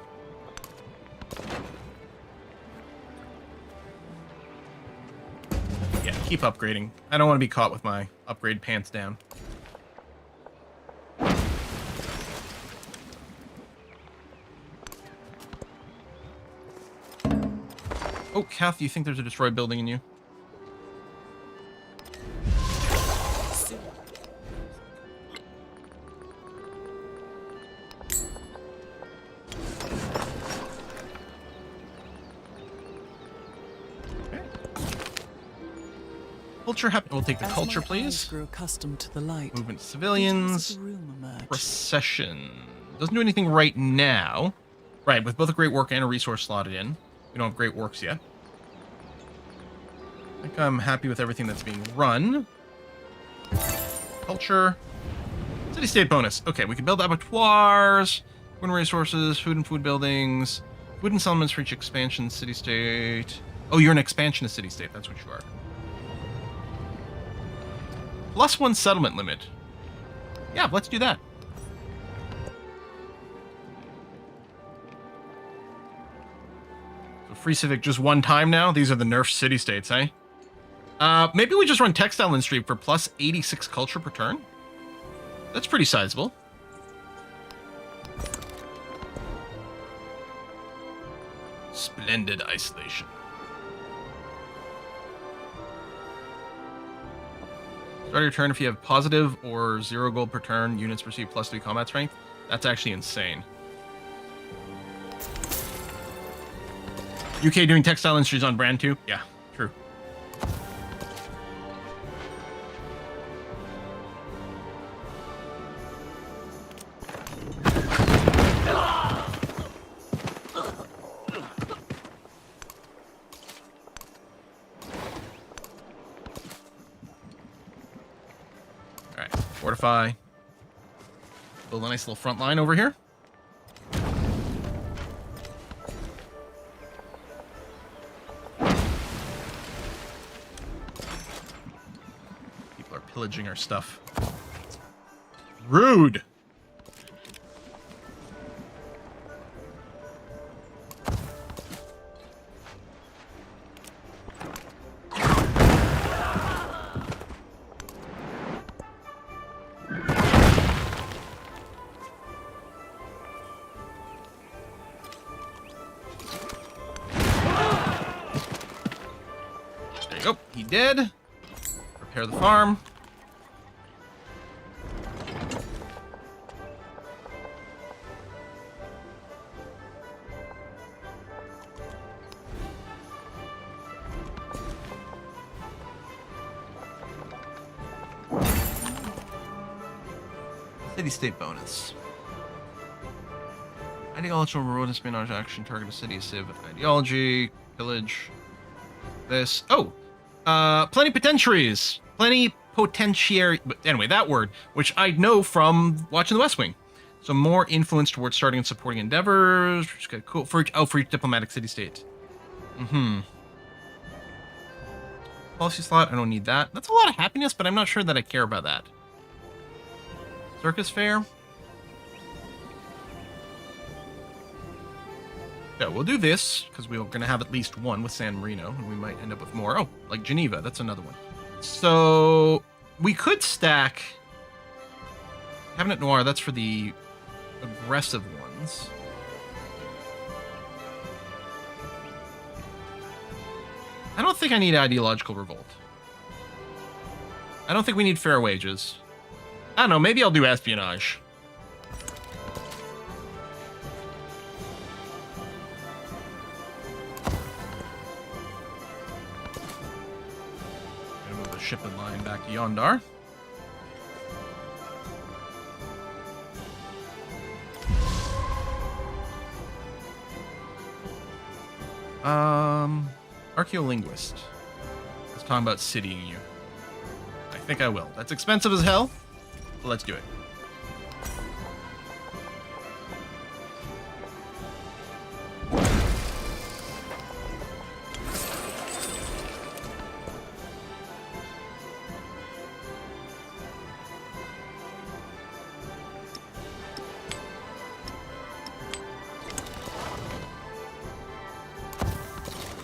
Yeah, keep upgrading. I don't want to be caught with my upgrade pants down. Oh, Kath, you think there's a destroyed building in you? Okay. Culture happy. We'll take the culture, please. Grew accustomed to the light. Movement to civilians. A room emerged. Recession. Doesn't do anything right now. Right, with both a great work and a resource slotted in. We don't have great works yet. I think I'm happy with everything that's being run. Culture. City-state bonus. Okay, we can build abattoirs, wind resources, food and food buildings, food and settlements for each expansion city-state. Oh, you're an expansionist city-state. That's what you are. +1 settlement limit. Yeah, let's do that. Free civic just one time now. These are the nerfed city-states, eh? Maybe we just run textile industry for +86 culture per turn. That's pretty sizable. Splendid isolation. Start your turn if you have positive or 0 gold per turn. Units receive +3 combat strength. That's actually insane. UK doing textile industries on brand too? Yeah, true. Alright, fortify. Build a nice little front line over here. Pillaging our stuff. Rude. There you go. He did. Repair the farm. City-state bonus. Ideological reward espionage action, target a city, civ ideology, pillage. This. Oh! Plenipotentiaries. Plenipotentiary. But anyway, that word, which I know from watching The West Wing. So more influence towards starting and supporting endeavors. Okay, cool. For each diplomatic city-state. Policy slot, I don't need that. That's a lot of happiness, but I'm not sure that I care about that. Circus fair. Yeah, we'll do this, because we're going to have at least one with San Marino, and we might end up with more. Oh, like Geneva, that's another one. So, we could stack Cabinet Noir, that's for the aggressive ones. I don't think I need ideological revolt. I don't think we need fair wages. I don't know, maybe I'll do espionage. Gonna move the shipping line back to Yondar. Archaeolinguist. Let's talk about citying you. I think I will. That's expensive as hell, but let's do it.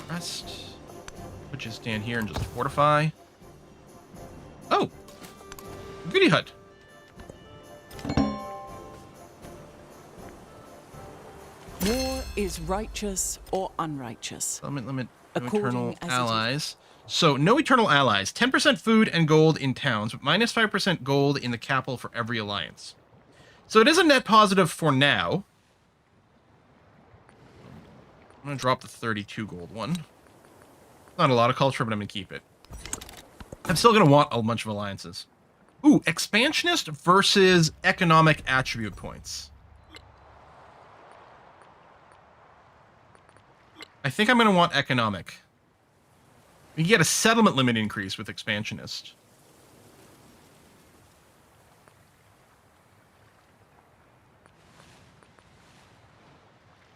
Rest. Put you stand here and just fortify. Oh! Goody hut. War is righteous or unrighteous. Limit no According eternal as it is. allies. So, no eternal allies. 10% food and gold in towns, but minus 5% gold in the capital for every alliance. So it is a net positive for now. I'm going to drop the 32 gold one. Not a lot of culture, but I'm going to keep it. I'm still going to want a bunch of alliances. Ooh, expansionist versus economic attribute points. I think I'm going to want economic. You get a settlement limit increase with expansionist.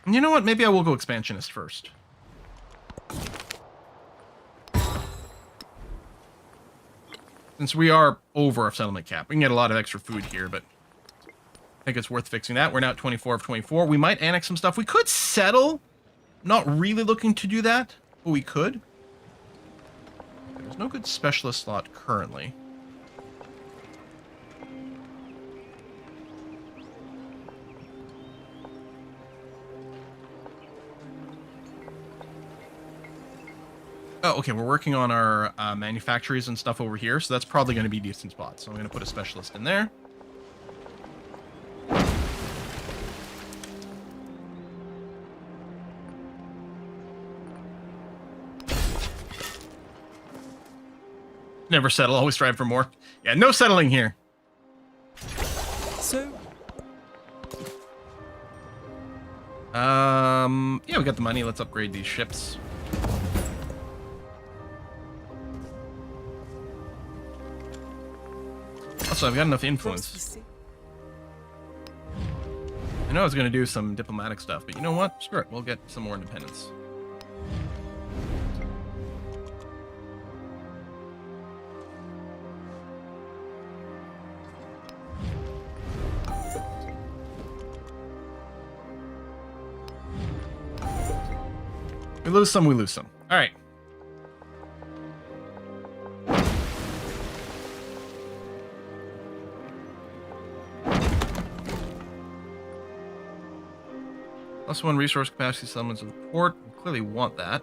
And you know what? Maybe I will go expansionist first. Since we are over our settlement cap. We can get a lot of extra food here, but I think it's worth fixing that. We're now at 24 of 24. We might annex some stuff. We could settle. Not really looking to do that, but we could. There's no good specialist slot currently. Oh, okay, we're working on our manufactories and stuff over here, so that's probably going to be a decent spot. So I'm going to put a specialist in there. Never settle, always strive for more. Yeah, no settling here. So, yeah, we got the money. Let's upgrade these ships. Also, I've got enough influence. I know I was going to do some diplomatic stuff, but you know what? Screw it. We'll get some more independence. We lose some, we lose some. All right. +1 resource capacity settlements of the port. We clearly want that.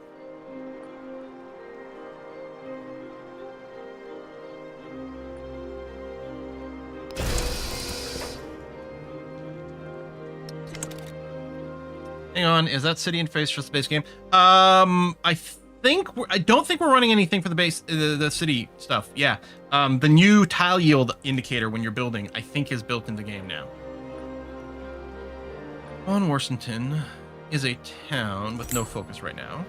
Hang on, is that city interface just the base game? I I don't think we're running anything for the base, the city stuff. Yeah. The new tile yield indicator when you're building, I think, is built into the game now. Von Worsington is a town with no focus right now.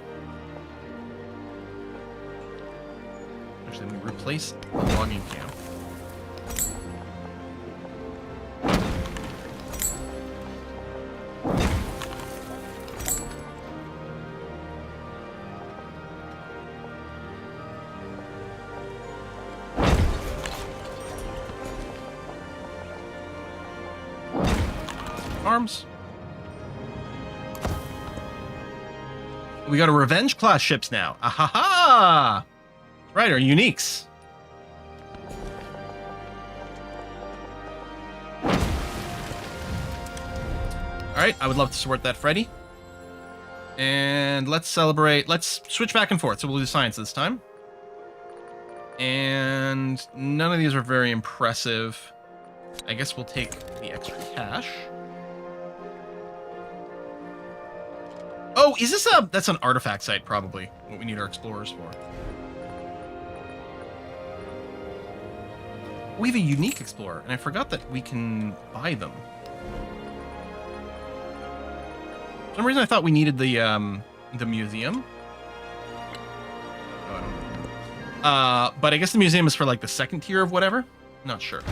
Actually, we replace the logging camp. Arms. We got a revenge class ships now. Ahaha! Right, our uniques. Alright, I would love to support that, Freddy. And let's celebrate. Let's switch back and forth. So we'll do science this time. And none of these are very impressive. I guess we'll take the extra cash. Oh, is this that's an artifact site, probably, what we need our explorers for. We have a unique explorer, and I forgot that we can buy them. For some reason I thought we needed the museum. Oh, I don't know. But I guess the museum is for like the second tier of whatever. Not sure.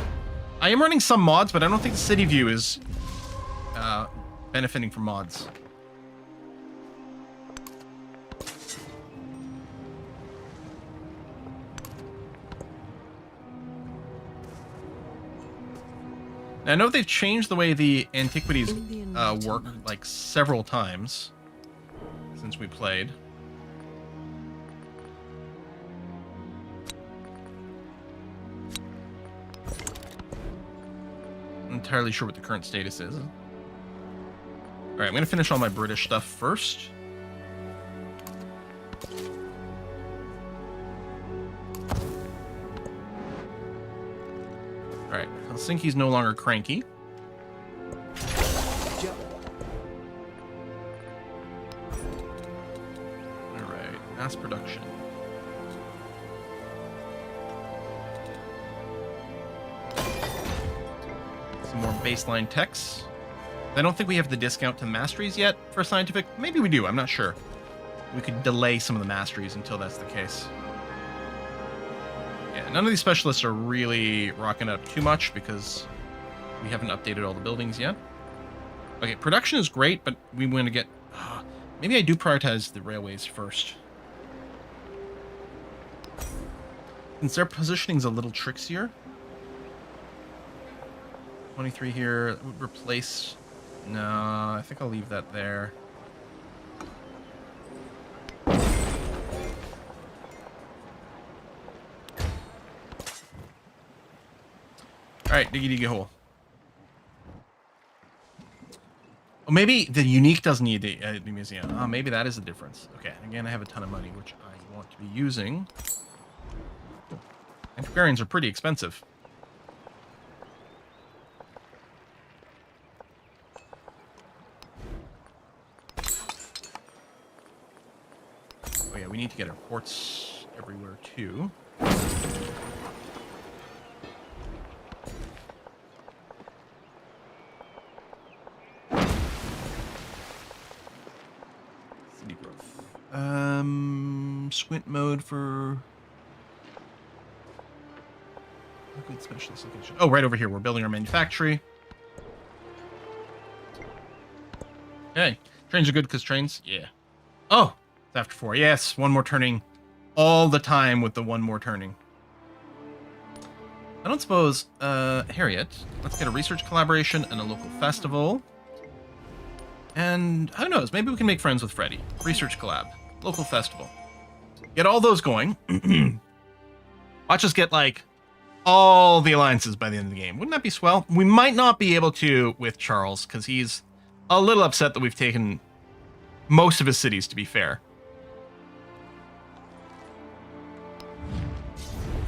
I am running some mods, but I don't think the city view is benefiting from mods. Now, I know they've changed the way the antiquities work like several times since we played. I'm not entirely sure what the current status is. All right, I'm going to finish all my British stuff first. Alright, Helsinki's no longer cranky. Alright, mass production. Some more baseline techs. I don't think we have the discount to masteries yet for scientific. Maybe we do, I'm not sure. We could delay some of the masteries until that's the case. Yeah, none of these specialists are really rocking up too much because we haven't updated all the buildings yet. Okay, production is great, but we want to get... maybe I do prioritize the railways first. Since their positioning's a little trickier. 23 here, would replace... No, I think I'll leave that there. Alright, diggy hole. Oh, maybe the unique doesn't need the museum. Oh, maybe that is the difference. Okay, again, I have a ton of money, which I want to be using. Antiquarians are pretty expensive. Oh yeah, we need to get our ports everywhere too. City growth. Squint mode for good specialist location. Oh, right over here. We're building our manufactory. Hey, trains are good because trains. Yeah. Oh, it's after 4. Yes, one more turning all the time with the one more turning. I don't suppose, Harriet, let's get a research collaboration and a local festival. And who knows, maybe we can make friends with Freddy. Research collab, local festival. Get all those going. Watch us get, like, all the alliances by the end of the game. Wouldn't that be swell? We might not be able to with Charles, because he's a little upset that we've taken most of his cities, to be fair.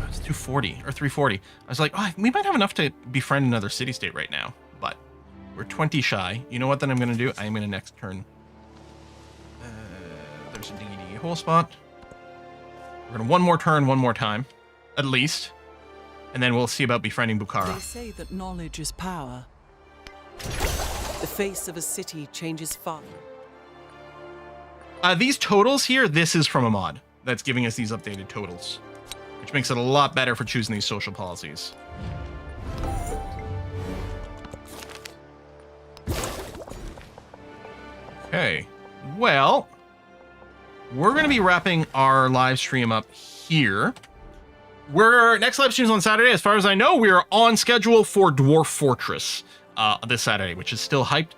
It's 240 or 340. I was like, oh, we might have enough to befriend another city-state right now, but we're 20 shy. You know what then I'm going to do? I'm going to next turn. There's a dingy hole spot. We're gonna one more turn, one more time, at least. And then we'll see about befriending They Bukhara. say that knowledge is power. The face of a city changes fast. These totals here, this is from a mod that's giving us these updated totals, which makes it a lot better for choosing these social policies. Okay, well, we're going to be wrapping our live stream up here. Next live stream is on Saturday. As far as I know, we are on schedule for Dwarf Fortress this Saturday, which is still hyped.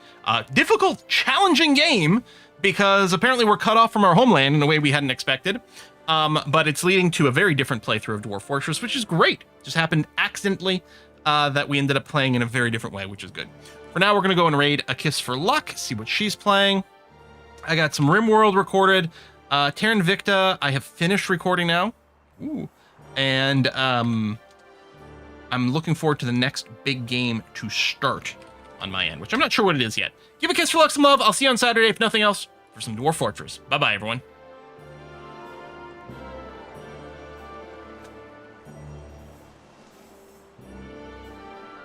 Difficult, challenging game because apparently we're cut off from our homeland in a way we hadn't expected. But it's leading to a very different playthrough of Dwarf Fortress, which is great. Just happened accidentally that we ended up playing in a very different way, which is good. For now, we're going to go and raid A Kiss for Luck, see what she's playing. I got some RimWorld recorded. Terran Victa, I have finished recording now. Ooh. And I'm looking forward to the next big game to start on my end, which I'm not sure what it is yet. Give A Kiss for Luck some love. I'll see you on Saturday, if nothing else, for some Dwarf Fortress. Bye-bye, everyone.